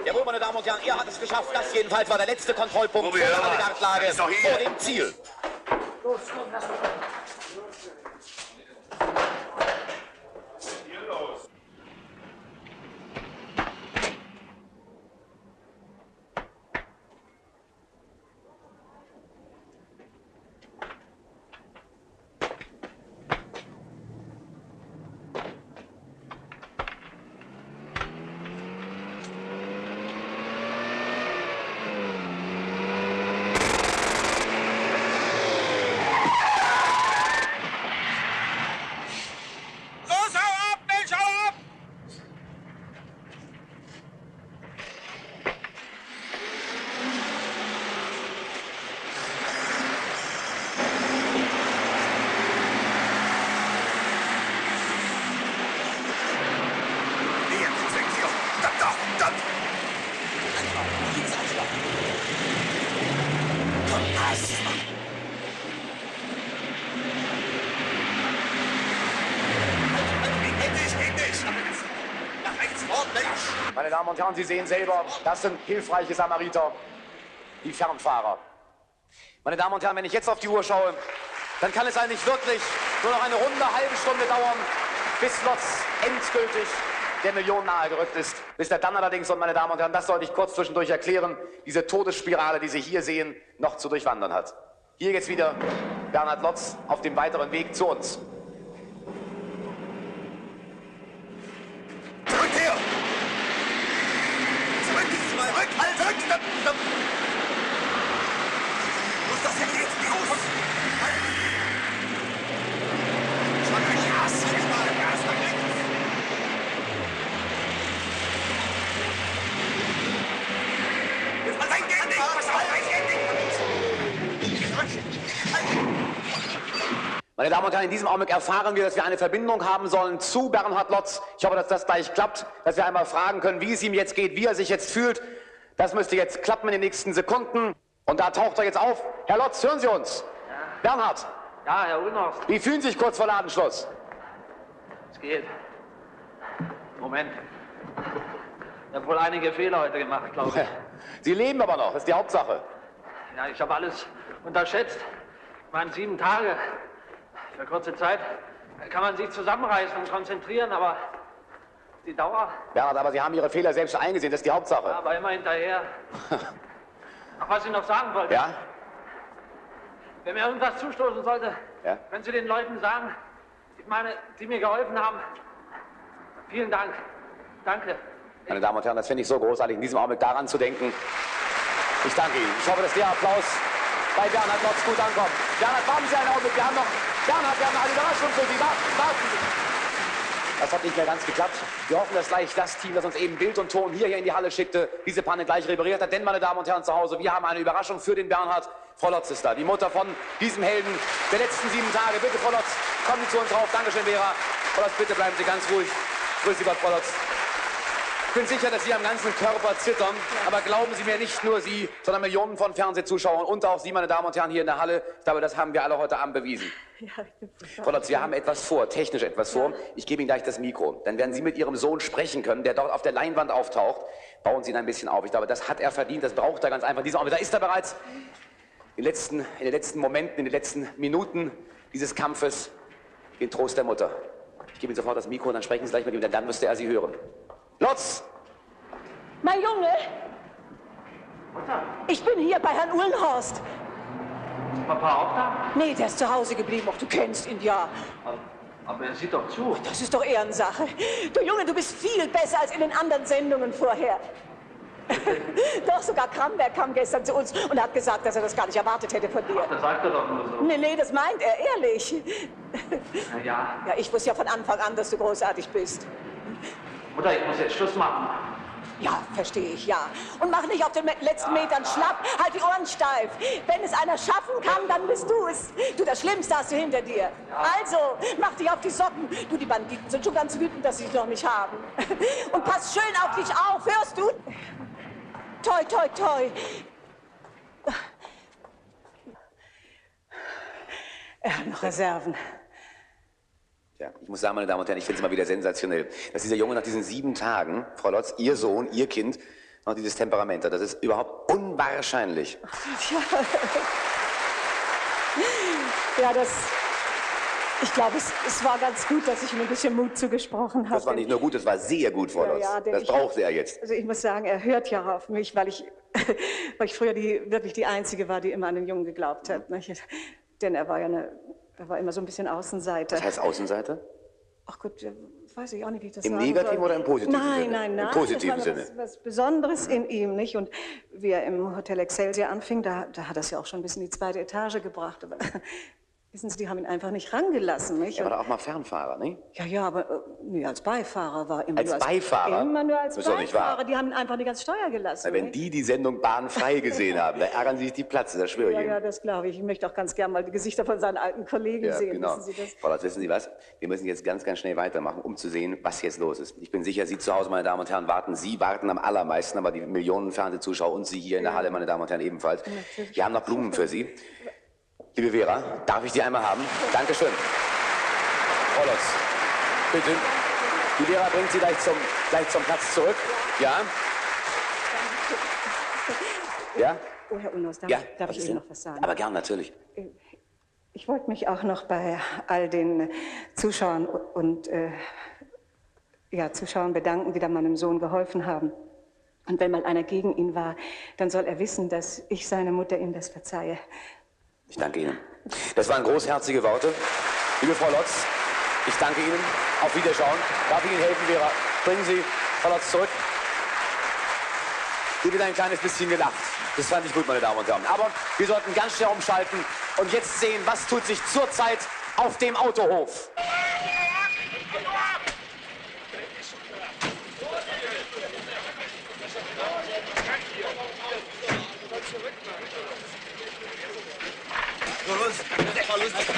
Jawohl, meine Damen und Herren, er hat es geschafft. Das jedenfalls war der letzte Kontrollpunkt vor der Gartlage, vor dem Ziel. Los, komm, lass mal. Meine Damen und Herren, Sie sehen selber, das sind hilfreiche Samariter, die Fernfahrer. Meine Damen und Herren, wenn ich jetzt auf die Uhr schaue, dann kann es eigentlich wirklich nur noch eine runde halbe Stunde dauern, bis Lotz endgültig der Million nahe gerückt ist. Bis er dann allerdings, und meine Damen und Herren, das sollte ich kurz zwischendurch erklären, diese Todesspirale, die Sie hier sehen, noch zu durchwandern hat. Hier jetzt wieder Bernhard Lotz auf dem weiteren Weg zu uns. Zurück hier! Zurück diesmal! Rück! Halt! Zurück! Stopp! Stopp! Wo ist das Handy jetzt? Los! Halt! Schlag euch Gas! Jetzt mal! Gas nach links! Jetzt mal sein Geld nicht! Pass auf! Sein Geld nicht! Meine Damen und Herren, in diesem Augenblick erfahren wir, dass wir eine Verbindung haben sollen zu Bernhard Lotz. Ich hoffe, dass das gleich klappt, dass wir einmal fragen können, wie es ihm jetzt geht, wie er sich jetzt fühlt. Das müsste jetzt klappen in den nächsten Sekunden. Und da taucht er jetzt auf. Herr Lotz, hören Sie uns? Ja. Bernhard. Ja, Herr Ulmhorst. Wie fühlen Sie sich kurz vor Ladenschluss? Es geht. Moment. Ich habe wohl einige Fehler heute gemacht, glaube ich. Sie leben aber noch, das ist die Hauptsache. Ja, ich habe alles unterschätzt. Es waren 7 Tage. Für kurze Zeit kann man sich zusammenreißen und konzentrieren, aber die Dauer... Bernhard, aber Sie haben Ihre Fehler selbst eingesehen, das ist die Hauptsache. Ja, aber immer hinterher. Ach, was ich noch sagen wollte. Ja? Wenn mir irgendwas zustoßen sollte, ja? Können Sie den Leuten sagen, ich meine, die mir geholfen haben, vielen Dank. Danke. Meine Damen und Herren, das finde ich so großartig, in diesem Augenblick daran zu denken. Ich danke Ihnen. Ich hoffe, dass der Applaus bei Bernhard Lotz gut ankommt. Bernhard, warten Sie einen Augenblick. Wir haben noch... Bernhard, wir haben eine Überraschung für Sie. Warten Sie. Das hat nicht mehr ganz geklappt. Wir hoffen, dass gleich das Team, das uns eben Bild und Ton hier in die Halle schickte, diese Panne gleich repariert hat. Denn, meine Damen und Herren zu Hause, wir haben eine Überraschung für den Bernhard. Frau Lotz ist da, die Mutter von diesem Helden der letzten 7 Tage. Bitte, Frau Lotz, kommen Sie zu uns rauf. Dankeschön, Vera. Frau Lotz, bitte bleiben Sie ganz ruhig. Grüß Sie Gott, Frau Lotz. Ich bin sicher, dass Sie am ganzen Körper zittern. Aber glauben Sie mir, nicht nur Sie, sondern Millionen von Fernsehzuschauern und auch Sie, meine Damen und Herren, hier in der Halle. Ich glaube, das haben wir alle heute Abend bewiesen. Ja, Frau Lotz, wir haben etwas vor, technisch etwas vor. Ich gebe Ihnen gleich das Mikro. Dann werden Sie mit Ihrem Sohn sprechen können, der dort auf der Leinwand auftaucht. Bauen Sie ihn ein bisschen auf. Ich glaube, das hat er verdient, das braucht er ganz einfach. Da ist er bereits in den letzten Momenten, in den letzten Minuten dieses Kampfes, den Trost der Mutter. Ich gebe Ihnen sofort das Mikro und dann sprechen Sie gleich mit ihm, denn dann müsste er Sie hören. Lotz! Mein Junge! Ich bin hier bei Herrn Uhlenhorst. Ist Papa auch da? Nee, der ist zu Hause geblieben. Ach, du kennst ihn ja. Aber er sieht doch zu. Das ist doch Ehrensache. Du Junge, du bist viel besser als in den anderen Sendungen vorher. Doch, sogar Kramberg kam gestern zu uns und hat gesagt, dass er das gar nicht erwartet hätte von dir. Ach, das sagt er doch nur so. Nee, das meint er, ehrlich. Na ja. Ja, ich wusste ja von Anfang an, dass du großartig bist. Mutter, ich muss jetzt Schluss machen. Ja, verstehe ich, ja. Und mach nicht auf den letzten Metern schlapp, halt die Ohren steif. Wenn es einer schaffen kann, dann bist du es. Du, das Schlimmste hast du hinter dir. Also, mach dich auf die Socken. Du, die Banditen sind schon ganz wütend, dass sie dich noch nicht haben. Und pass schön auf dich auf, hörst du? Toi, toi, toi. Er hat noch Reserven. Ja, ich muss sagen, meine Damen und Herren, ich finde es immer wieder sensationell, dass dieser Junge nach diesen 7 Tagen, Frau Lotz, Ihr Sohn, Ihr Kind, noch dieses Temperament hat. Das ist überhaupt unwahrscheinlich. Ja, ich glaube, es war ganz gut, dass ich ihm ein bisschen Mut zugesprochen habe. Das war nicht nur gut, das war sehr gut, Frau Lotz. Ja, das brauchte er jetzt. Also ich muss sagen, er hört ja auf mich, weil ich früher wirklich die Einzige war, die immer an den Jungen geglaubt hat. Nicht? Denn er war immer so ein bisschen Außenseiter. Was heißt Außenseiter? Ach Gott, weiß ich auch nicht, wie ich das Im sagen negativen soll. oder im positiven Sinne? Nein. Im positiven das war Sinne. was Besonderes in ihm, nicht? Und wie er im Hotel Excelsior anfing, da hat er es ja auch schon bis in die 2. Etage gebracht. Aber wissen Sie, die haben ihn einfach nicht rangelassen, nicht? Er war doch auch mal Fernfahrer, nicht? Ja, aber nee, als Beifahrer war immer als Beifahrer? Immer nur als Das ist doch nicht wahr. Beifahrer. Die haben ihn einfach nicht ans Steuer gelassen. Na, wenn die Sendung bahnfrei gesehen haben, da ärgern sie sich die Platze, das schwöre ich Ihnen. Ja, das glaube ich. Ich möchte auch ganz gern mal die Gesichter von seinen alten Kollegen sehen. Genau. Wissen Sie das? Frau Lotz, wissen Sie was? Wir müssen jetzt ganz, ganz schnell weitermachen, um zu sehen, was jetzt los ist. Ich bin sicher, Sie zu Hause, meine Damen und Herren, warten. Sie warten am allermeisten, aber die Millionen Fernsehzuschauer und Sie hier in der Halle, meine Damen und Herren, ebenfalls. Natürlich. Wir haben noch Blumen für Sie. Liebe Vera, darf ich die einmal haben? Dankeschön. Frau Lotz, bitte. Die Vera bringt sie gleich zum Platz zurück. Ja? Ja? Oh, Herr Unos, darf ich Ihnen noch was sagen? Aber gern, natürlich. Ich wollte mich auch noch bei all den Zuschauern und Zuschauern bedanken, die da meinem Sohn geholfen haben. Und wenn mal einer gegen ihn war, dann soll er wissen, dass ich seiner Mutter ihm das verzeihe. Ich danke Ihnen. Das waren großherzige Worte. Liebe Frau Lotz, ich danke Ihnen. Auf Wiederschauen. Darf ich Ihnen helfen, Vera? Bringen Sie Frau Lotz zurück. Hier wird ein kleines bisschen gelacht. Das fand ich gut, meine Damen und Herren. Aber wir sollten ganz schnell umschalten und jetzt sehen, was tut sich zurzeit auf dem Autohof.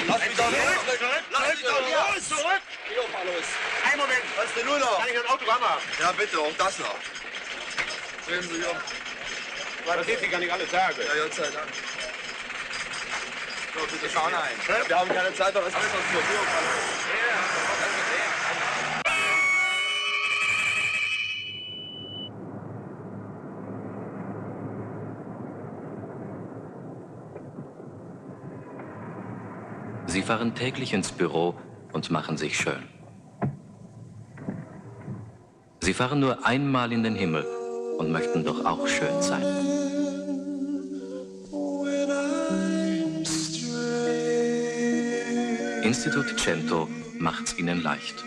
Lass mich doch los! Zurück! Einen Moment! Was ist denn nur noch? Kann ich ein Autogramm haben? Ja, bitte, auch das noch. Drehen Sie sich um. Das geht Sie gar nicht alle Tage. Ja, Gott sei Dank. So, bitte schauen ein. Wir haben keine Zeit, aber es ist alles aus der Tür. Sie fahren täglich ins Büro und machen sich schön. Sie fahren nur einmal in den Himmel und möchten doch auch schön sein. Institut Cento macht's Ihnen leicht.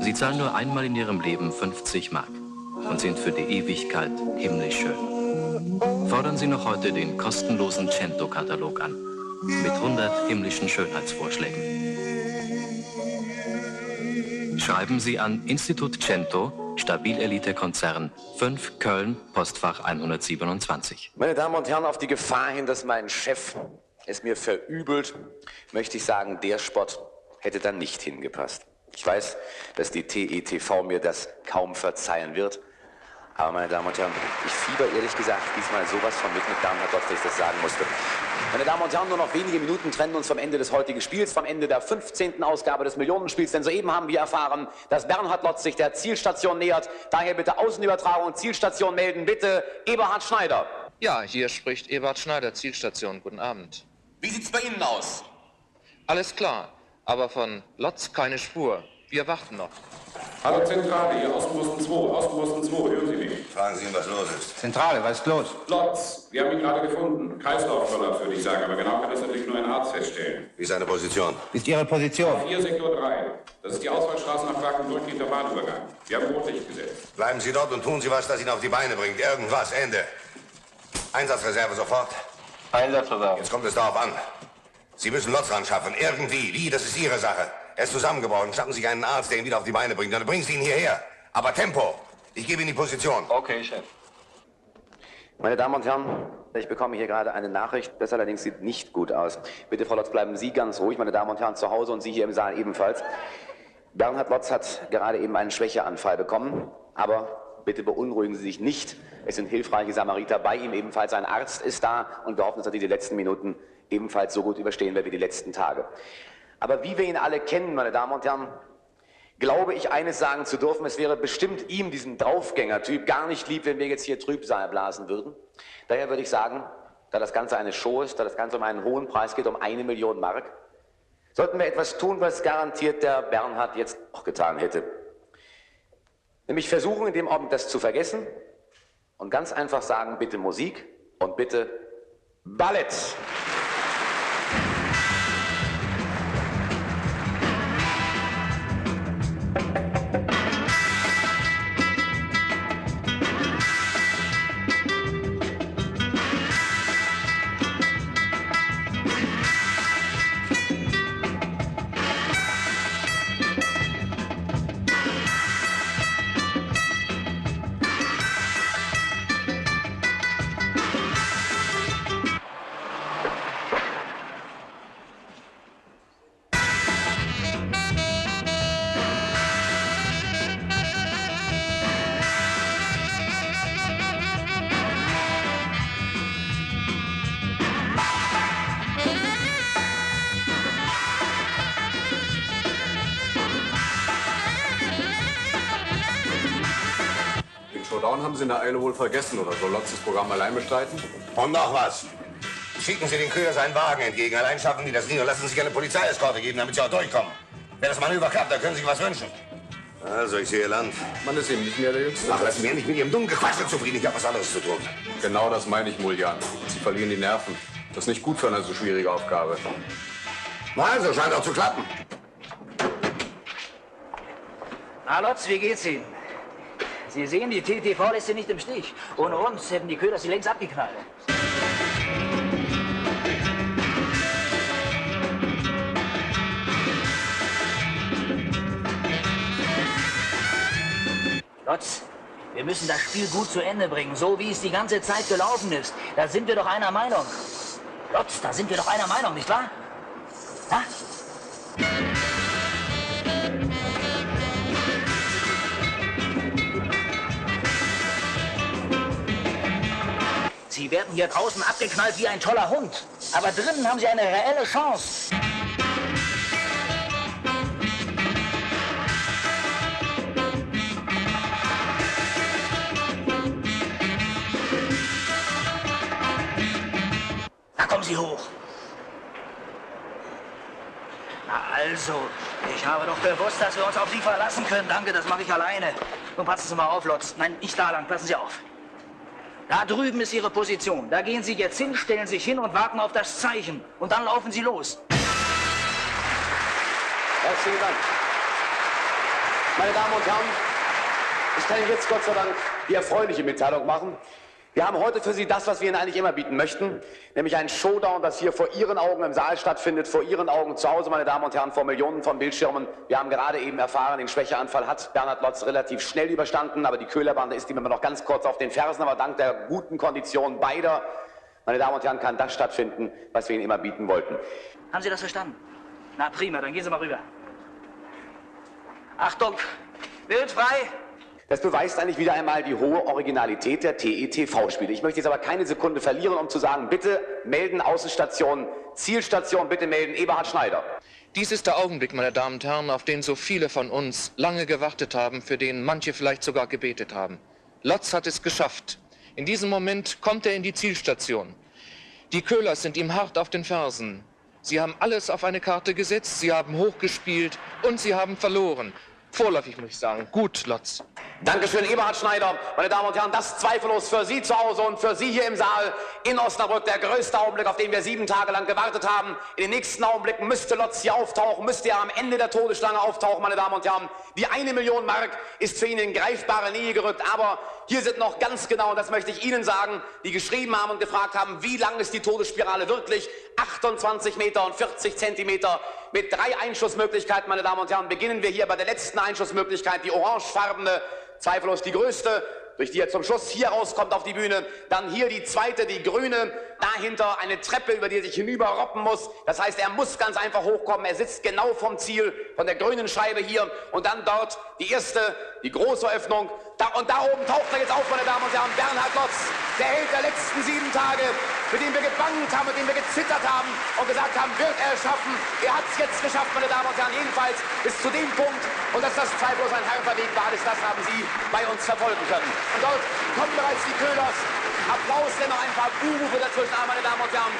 Sie zahlen nur einmal in Ihrem Leben 50 Mark und sind für die Ewigkeit himmlisch schön. Fordern Sie noch heute den kostenlosen Cento-Katalog an. Mit 100 himmlischen Schönheitsvorschlägen. Schreiben Sie an Institut Cento, Stabilelite-Konzern, 5 Köln, Postfach 127. Meine Damen und Herren, auf die Gefahr hin, dass mein Chef es mir verübelt, möchte ich sagen, der Spot hätte da nicht hingepasst. Ich weiß, dass die TETV mir das kaum verzeihen wird. Aber meine Damen und Herren, ich fieber ehrlich gesagt diesmal sowas von mit Bernhard Lotz, dass ich das sagen musste. Meine Damen und Herren, nur noch wenige Minuten trennen uns vom Ende des heutigen Spiels, vom Ende der 15. Ausgabe des Millionenspiels. Denn soeben haben wir erfahren, dass Bernhard Lotz sich der Zielstation nähert. Daher bitte Außenübertragung, Zielstation melden. Bitte Eberhard Schneider. Ja, hier spricht Eberhard Schneider, Zielstation. Guten Abend. Wie sieht's bei Ihnen aus? Alles klar, aber von Lotz keine Spur. Wir warten noch. Hallo Zentrale, hier Außenposten 2, Außenposten 2, hören Sie mich? Fragen Sie ihn, was los ist. Zentrale, was ist los? Lotz, wir haben ihn gerade gefunden. Kreislaufkollaps, würde ich sagen, aber genau kann das natürlich nur ein Arzt feststellen. Wie ist seine Position? Wie ist Ihre Position? 4 Sektor 3. Das ist die Ausfallstraße nach Quakenbrück hinter Bahnübergang. Wir haben Rotlicht gesetzt. Bleiben Sie dort und tun Sie was, das ihn auf die Beine bringt. Irgendwas, Ende. Einsatzreserve sofort. Einsatzreserve. Jetzt kommt es darauf an. Sie müssen Lotz ran schaffen. Irgendwie. Wie? Das ist Ihre Sache. Er ist zusammengebrochen. Schnappen Sie sich einen Arzt, der ihn wieder auf die Beine bringt. Dann bringen Sie ihn hierher. Aber Tempo. Ich gebe Ihnen die Position. Okay, Chef. Meine Damen und Herren, ich bekomme hier gerade eine Nachricht. Das allerdings sieht nicht gut aus. Bitte, Frau Lotz, bleiben Sie ganz ruhig, meine Damen und Herren zu Hause und Sie hier im Saal ebenfalls. Bernhard Lotz hat gerade eben einen Schwächeanfall bekommen. Aber bitte beunruhigen Sie sich nicht. Es sind hilfreiche Samariter bei ihm. Ebenfalls ein Arzt ist da. Und wir hoffen, dass er die letzten Minuten ebenfalls so gut überstehen wird wie die letzten Tage. Aber wie wir ihn alle kennen, meine Damen und Herren, glaube ich, eines sagen zu dürfen, es wäre bestimmt ihm, diesem Draufgänger-Typ, gar nicht lieb, wenn wir jetzt hier Trübsal blasen würden. Daher würde ich sagen, da das Ganze eine Show ist, da das Ganze um einen hohen Preis geht, um 1 Million Mark, sollten wir etwas tun, was garantiert der Bernhard jetzt auch getan hätte. Nämlich versuchen, in dem Augenblick das zu vergessen und ganz einfach sagen, bitte Musik und bitte Ballett. Bauen haben Sie in der Eile wohl vergessen, oder soll Lotz das Programm allein bestreiten? Und noch was. Schicken Sie den Köder seinen Wagen entgegen. Allein schaffen die das nicht und lassen sich eine Polizeieskorte geben, damit sie auch durchkommen. Wenn das Manöver klappt, dann können Sie sich was wünschen. Also, ich sehe Land. Man ist eben nicht mehr der Jüngste. Ach, lassen Sie mich nicht mit Ihrem dummen Gequatsche zufrieden. Ich habe was anderes zu tun. Genau das meine ich, Muljan. Sie verlieren die Nerven. Das ist nicht gut für eine so schwierige Aufgabe. Na also, scheint auch zu klappen. Na, Lotz, wie geht's Ihnen? Sie sehen, die TTV lässt Sie nicht im Stich. Ohne uns hätten die Köder Sie längst abgeknallt. Lotz, wir müssen das Spiel gut zu Ende bringen, so wie es die ganze Zeit gelaufen ist. Da sind wir doch einer Meinung. Lotz, da sind wir doch einer Meinung, nicht wahr? Ha? Sie werden hier draußen abgeknallt wie ein toller Hund. Aber drinnen haben Sie eine reelle Chance. Da kommen Sie hoch. Na also, ich habe doch gewusst, dass wir uns auf Sie verlassen können. Danke, das mache ich alleine. Nun passen Sie mal auf, Lotz. Nein, nicht da lang, passen Sie auf. Da drüben ist Ihre Position. Da gehen Sie jetzt hin, stellen sich hin und warten auf das Zeichen. Und dann laufen Sie los. Herzlichen Dank. Meine Damen und Herren, ich kann Ihnen jetzt Gott sei Dank die erfreuliche Mitteilung machen. Wir haben heute für Sie das, was wir Ihnen eigentlich immer bieten möchten, nämlich einen Showdown, das hier vor Ihren Augen im Saal stattfindet, vor Ihren Augen zu Hause, meine Damen und Herren, vor Millionen von Bildschirmen. Wir haben gerade eben erfahren, den Schwächeanfall hat Bernhard Lotz relativ schnell überstanden, aber die Köhlerbande ist ihm immer noch ganz kurz auf den Fersen, aber dank der guten Kondition beider, meine Damen und Herren, kann das stattfinden, was wir Ihnen immer bieten wollten. Haben Sie das verstanden? Na prima, dann gehen Sie mal rüber. Achtung, Bild frei. Das beweist eigentlich wieder einmal die hohe Originalität der TETV-Spiele. Ich möchte jetzt aber keine Sekunde verlieren, um zu sagen, bitte melden Außenstation, Zielstation, bitte melden Eberhard Schneider. Dies ist der Augenblick, meine Damen und Herren, auf den so viele von uns lange gewartet haben, für den manche vielleicht sogar gebetet haben. Lotz hat es geschafft. In diesem Moment kommt er in die Zielstation. Die Köhlers sind ihm hart auf den Fersen. Sie haben alles auf eine Karte gesetzt, sie haben hochgespielt und sie haben verloren. Vorläufig muss ich sagen, gut, Lotz. Dankeschön, Eberhard Schneider. Meine Damen und Herren, das zweifellos für Sie zu Hause und für Sie hier im Saal in Osnabrück der größte Augenblick, auf den wir 7 Tage lang gewartet haben. In den nächsten Augenblicken müsste Lotz hier auftauchen, müsste er am Ende der Todesschlange auftauchen, meine Damen und Herren. Die 1 Million Mark ist für ihn in greifbare Nähe gerückt, aber hier sind noch ganz genau, und das möchte ich Ihnen sagen, die geschrieben haben und gefragt haben, wie lang ist die Todesspirale wirklich? 28 Meter und 40 Zentimeter mit 3 Einschussmöglichkeiten, meine Damen und Herren. Beginnen wir hier bei der letzten Einschussmöglichkeit, die orangefarbene, zweifellos die größte, durch die er zum Schluss hier rauskommt auf die Bühne. Dann hier die zweite, die grüne, dahinter eine Treppe, über die er sich hinüberroppen muss. Das heißt, er muss ganz einfach hochkommen. Er sitzt genau vom Ziel, von der grünen Scheibe hier. Und dann dort die erste, die große Öffnung. Und da oben taucht er jetzt auf, meine Damen und Herren, Bernhard Lotz, der Held der letzten 7 Tage, mit dem wir gebangt haben, mit dem wir gezittert haben und gesagt haben, wird er es schaffen. Er hat es jetzt geschafft, meine Damen und Herren, jedenfalls bis zu dem Punkt. Und dass das zweifellos ein harter Weg war, das haben Sie bei uns verfolgen können. Und dort kommen bereits die Köhlers. Applaus, denn noch ein paar Buhrufe dazwischen, meine Damen und Herren.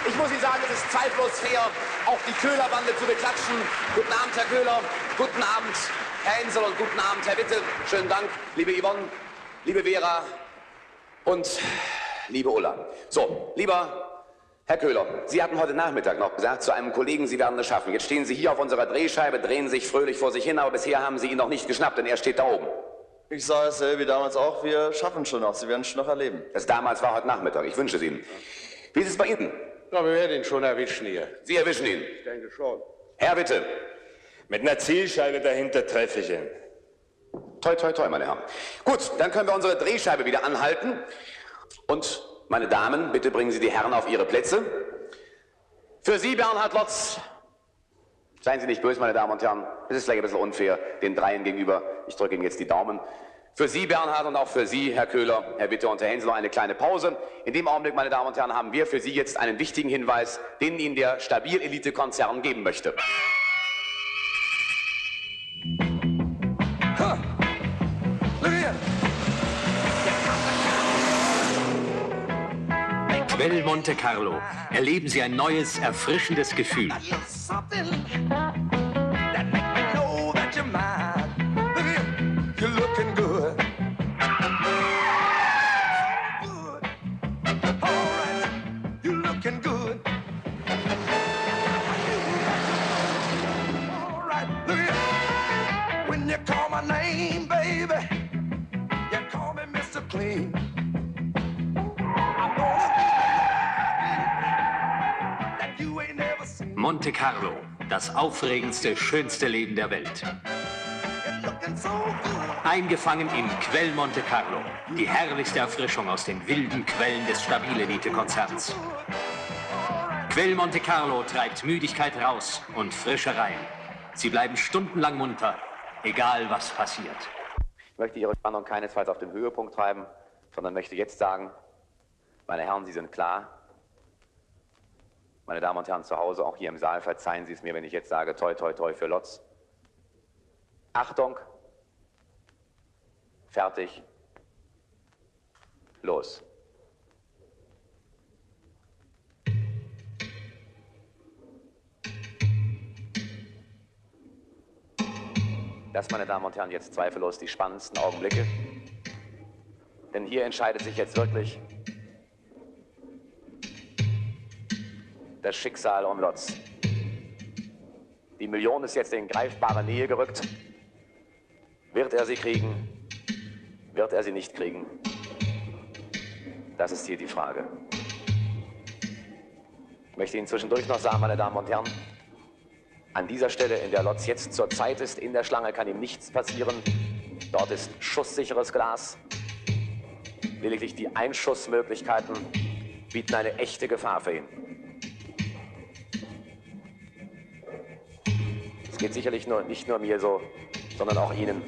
Ich muss Ihnen sagen, es ist zweifellos fair, auch die Köhlerbande zu beklatschen. Guten Abend, Herr Köhler. Guten Abend, Herr Ensel, und guten Abend, Herr Witte. Schönen Dank, liebe Yvonne, liebe Vera und liebe Ulla. So, lieber Herr Köhler, Sie hatten heute Nachmittag noch gesagt zu einem Kollegen, Sie werden es schaffen. Jetzt stehen Sie hier auf unserer Drehscheibe, drehen sich fröhlich vor sich hin, aber bisher haben Sie ihn noch nicht geschnappt, denn er steht da oben. Ich sage dasselbe wie damals auch, wir schaffen es schon noch, Sie werden es schon noch erleben. Das damals war heute Nachmittag, ich wünsche es Ihnen. Wie ist es bei Ihnen? Ja, wir werden ihn schon erwischen hier. Sie erwischen ihn? Ich denke schon. Herr Witte. Mit einer Zielscheibe dahinter treffe ich ihn. Toi, toi, toi, meine Herren. Gut, dann können wir unsere Drehscheibe wieder anhalten. Und, meine Damen, bitte bringen Sie die Herren auf Ihre Plätze. Für Sie, Bernhard Lotz. Seien Sie nicht böse, meine Damen und Herren. Es ist vielleicht ein bisschen unfair den Dreien gegenüber. Ich drücke Ihnen jetzt die Daumen. Für Sie, Bernhard, und auch für Sie, Herr Köhler, Herr Witte und Herr Hensel, noch eine kleine Pause. In dem Augenblick, meine Damen und Herren, haben wir für Sie jetzt einen wichtigen Hinweis, den Ihnen der Stabil-Elite-Konzern geben möchte. Look here. Quell Monte Carlo. Erleben Sie ein neues, erfrischendes Gefühl. Monte Carlo, das aufregendste, schönste Leben der Welt. Eingefangen in Quell Monte Carlo, die herrlichste Erfrischung aus den wilden Quellen des Stabil-Elite-Konzerts. Quell Monte Carlo treibt Müdigkeit raus und Frische rein. Sie bleiben stundenlang munter, egal was passiert. Ich möchte Ihre Spannung keinesfalls auf den Höhepunkt treiben, sondern möchte jetzt sagen, meine Herren, Sie sind klar. Meine Damen und Herren zu Hause, auch hier im Saal, verzeihen Sie es mir, wenn ich jetzt sage, toi, toi, toi für Lotz. Achtung, fertig, los. Das, meine Damen und Herren, jetzt zweifellos die spannendsten Augenblicke. Denn hier entscheidet sich jetzt wirklich das Schicksal um Lotz. Die Million ist jetzt in greifbare Nähe gerückt. Wird er sie kriegen? Wird er sie nicht kriegen? Das ist hier die Frage. Ich möchte Ihnen zwischendurch noch sagen, meine Damen und Herren, an dieser Stelle, in der Lotz jetzt zur Zeit ist, in der Schlange kann ihm nichts passieren. Dort ist schusssicheres Glas. Lediglich die Einschussmöglichkeiten bieten eine echte Gefahr für ihn. Es geht sicherlich nicht nur mir so, sondern auch Ihnen.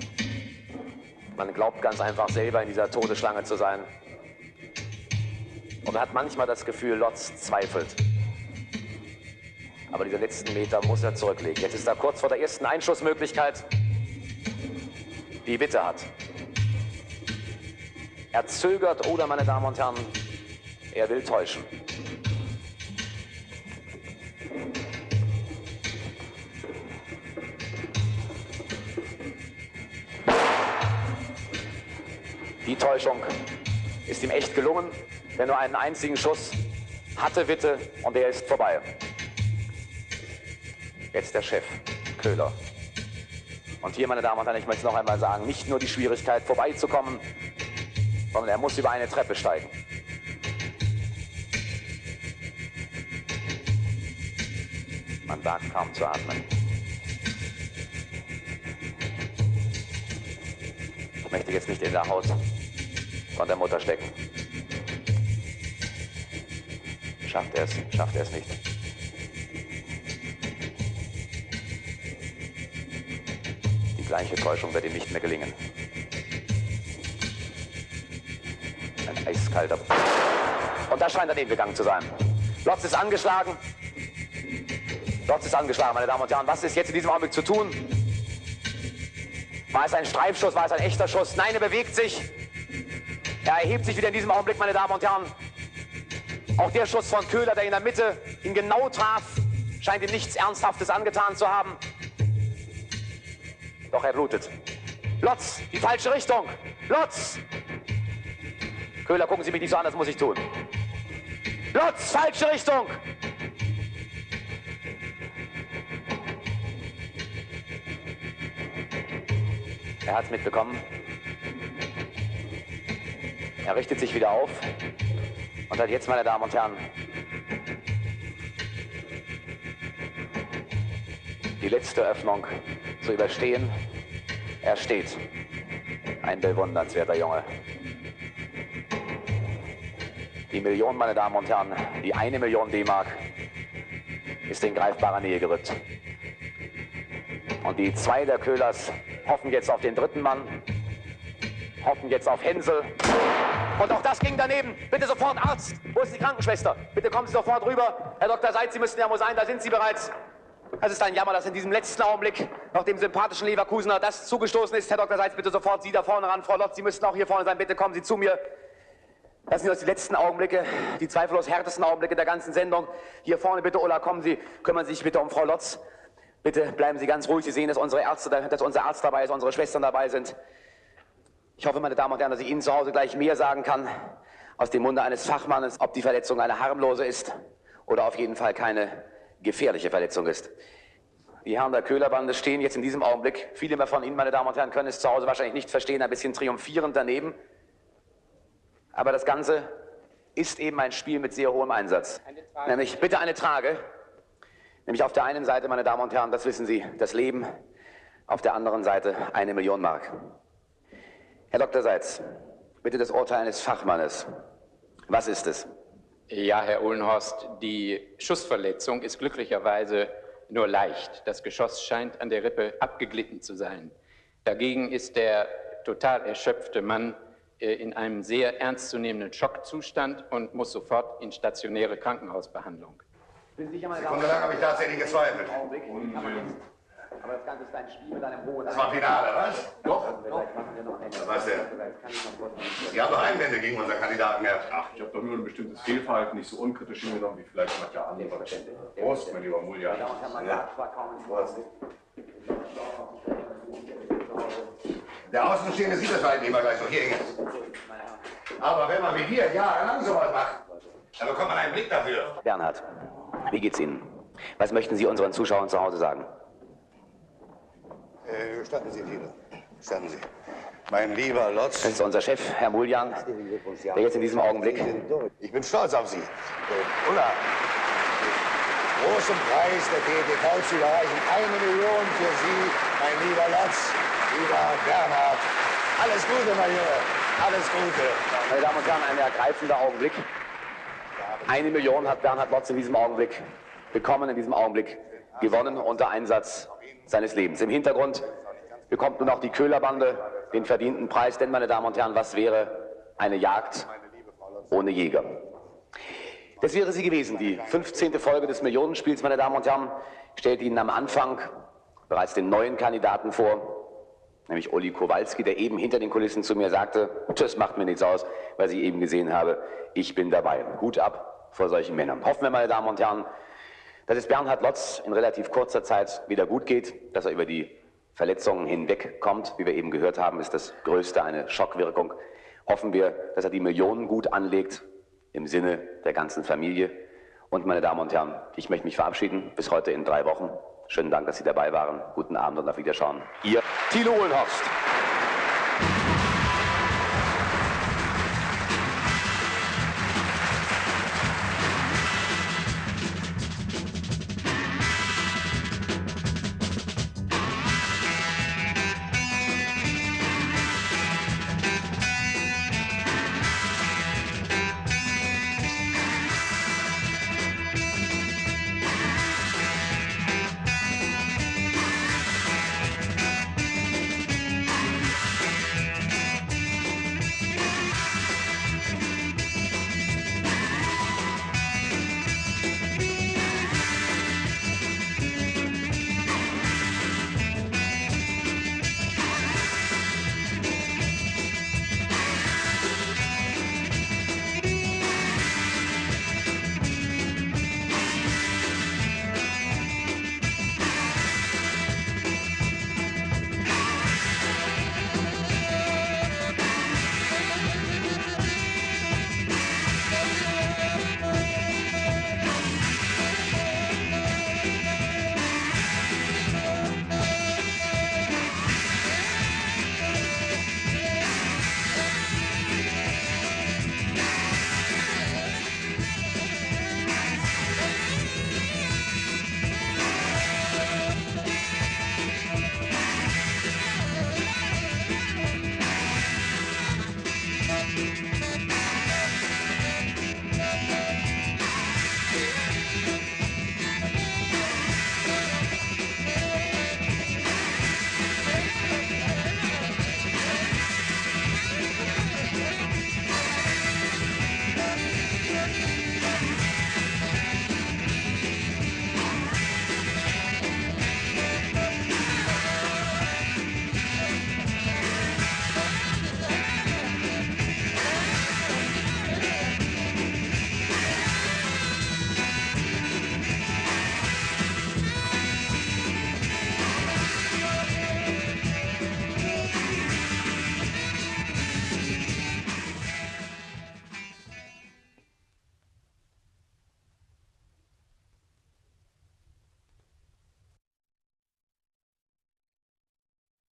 Man glaubt ganz einfach selber in dieser Todesschlange zu sein. Und man hat manchmal das Gefühl, Lotz zweifelt. Aber diese letzten Meter muss er zurücklegen. Jetzt ist er kurz vor der ersten Einschussmöglichkeit, die Witte hat. Er zögert oder, meine Damen und Herren, er will täuschen. Die Täuschung ist ihm echt gelungen, denn nur einen einzigen Schuss hatte Witte und er ist vorbei. Jetzt der Chef, Köhler. Und hier, meine Damen und Herren, ich möchte es noch einmal sagen, nicht nur die Schwierigkeit vorbeizukommen, sondern er muss über eine Treppe steigen. Man wagt kaum zu atmen. Ich möchte jetzt nicht in der Haut von der Mutter stecken. Schafft er es nicht. Die gleiche Täuschung wird ihm nicht mehr gelingen. Ein eiskalter... Und da scheint daneben gegangen zu sein. Lotz ist angeschlagen. Lotz ist angeschlagen, meine Damen und Herren. Was ist jetzt in diesem Augenblick zu tun? War es ein Streifschuss? War es ein echter Schuss? Nein, er bewegt sich. Er erhebt sich wieder in diesem Augenblick, meine Damen und Herren. Auch der Schuss von Köhler, der in der Mitte ihn genau traf, scheint ihm nichts Ernsthaftes angetan zu haben. Doch er blutet. Lotz, die falsche Richtung. Lotz! Köhler, gucken Sie mich nicht so an, das muss ich tun. Lotz, falsche Richtung! Er hat es mitbekommen. Er richtet sich wieder auf und hat jetzt, meine Damen und Herren, die letzte Öffnung zu überstehen. Er steht. Ein bewundernswerter Junge. Die Million, meine Damen und Herren, die 1 Million D-Mark ist in greifbarer Nähe gerückt. Und die 2 der Köhlers hoffen jetzt auf den dritten Mann, hoffen jetzt auf Hänsel. Und auch das ging daneben. Bitte sofort Arzt. Wo ist die Krankenschwester? Bitte kommen Sie sofort rüber. Herr Dr. Seitz, Sie müssten ja wohl sein, da sind Sie bereits. Es ist ein Jammer, dass in diesem letzten Augenblick noch dem sympathischen Leverkusener das zugestoßen ist. Herr Dr. Seitz, bitte sofort Sie da vorne ran. Frau Lotz, Sie müssten auch hier vorne sein. Bitte kommen Sie zu mir. Das sind jetzt die letzten Augenblicke, die zweifellos härtesten Augenblicke der ganzen Sendung. Hier vorne bitte, Ulla, kommen Sie, kümmern Sie sich bitte um Frau Lotz. Bitte bleiben Sie ganz ruhig. Sie sehen, dass unser Arzt dabei ist, unsere Schwestern dabei sind. Ich hoffe, meine Damen und Herren, dass ich Ihnen zu Hause gleich mehr sagen kann, aus dem Munde eines Fachmannes, ob die Verletzung eine harmlose ist oder auf jeden Fall keine gefährliche Verletzung ist. Die Herren der Köhlerbande stehen jetzt in diesem Augenblick, viele mehr von Ihnen, meine Damen und Herren, können es zu Hause wahrscheinlich nicht verstehen, ein bisschen triumphierend daneben. Aber das Ganze ist eben ein Spiel mit sehr hohem Einsatz. Nämlich, bitte eine Trage. Nämlich auf der einen Seite, meine Damen und Herren, das wissen Sie, das Leben. Auf der anderen Seite 1 Million Mark. Herr Dr. Seitz, bitte das Urteil eines Fachmannes. Was ist es? Ja, Herr Uhlenhorst, die Schussverletzung ist glücklicherweise nur leicht. Das Geschoss scheint an der Rippe abgeglitten zu sein. Dagegen ist der total erschöpfte Mann in einem sehr ernstzunehmenden Schockzustand und muss sofort in stationäre Krankenhausbehandlung. Sekundenlang habe ich tatsächlich gezweifelt. Aber das Ganze ist ein Spiel mit einem hohen... Das war Finale, was? Doch. Was denn? Sie haben doch Einwände gegen unseren Kandidaten gehabt. Ach, ich habe doch nur ein bestimmtes Fehlverhalten nicht so unkritisch hingenommen wie vielleicht mancher andere. Prost, mein lieber Muljan. Ja. Der Außenstehende sieht das vielleicht nicht mal gleich so. Hier, jetzt. Aber wenn man wie wir jahrelang sowas macht, dann bekommt man einen Blick dafür. Bernhard, wie geht's Ihnen? Was möchten Sie unseren Zuschauern zu Hause sagen? Gestatten Sie, Tilo. Gestatten Sie. Mein lieber Lotz. Das ist unser Chef, Herr Muljan, der jetzt in diesem Augenblick... Ich bin stolz auf Sie. Ulla, großen Preis der TTV zu überreichen. 1 Million für Sie, mein lieber Lotz, lieber Bernhard. Alles Gute, mein Junge. Alles Gute. Meine Damen und Herren, ein ergreifender Augenblick. 1 Million hat Bernhard Lotz in diesem Augenblick bekommen, in diesem Augenblick gewonnen unter Einsatz seines Lebens. Im Hintergrund bekommt nun auch die Köhlerbande den verdienten Preis, denn, meine Damen und Herren, was wäre eine Jagd ohne Jäger? Das wäre sie gewesen, die 15. Folge des Millionenspiels, meine Damen und Herren. Ich stellte Ihnen am Anfang bereits den neuen Kandidaten vor, nämlich Uli Kowalski, der eben hinter den Kulissen zu mir sagte, das macht mir nichts aus, weil ich eben gesehen habe, ich bin dabei. Hut ab vor solchen Männern. Hoffen wir, meine Damen und Herren, dass es Bernhard Lotz in relativ kurzer Zeit wieder gut geht, dass er über die Verletzungen hinwegkommt. Wie wir eben gehört haben, ist das Größte eine Schockwirkung. Hoffen wir, dass er die Millionen gut anlegt, im Sinne der ganzen Familie. Und, meine Damen und Herren, ich möchte mich verabschieden. Bis heute in 3 Wochen. Schönen Dank, dass Sie dabei waren. Guten Abend und auf Wiederschauen. Ihr Thilo Uhlenhorst.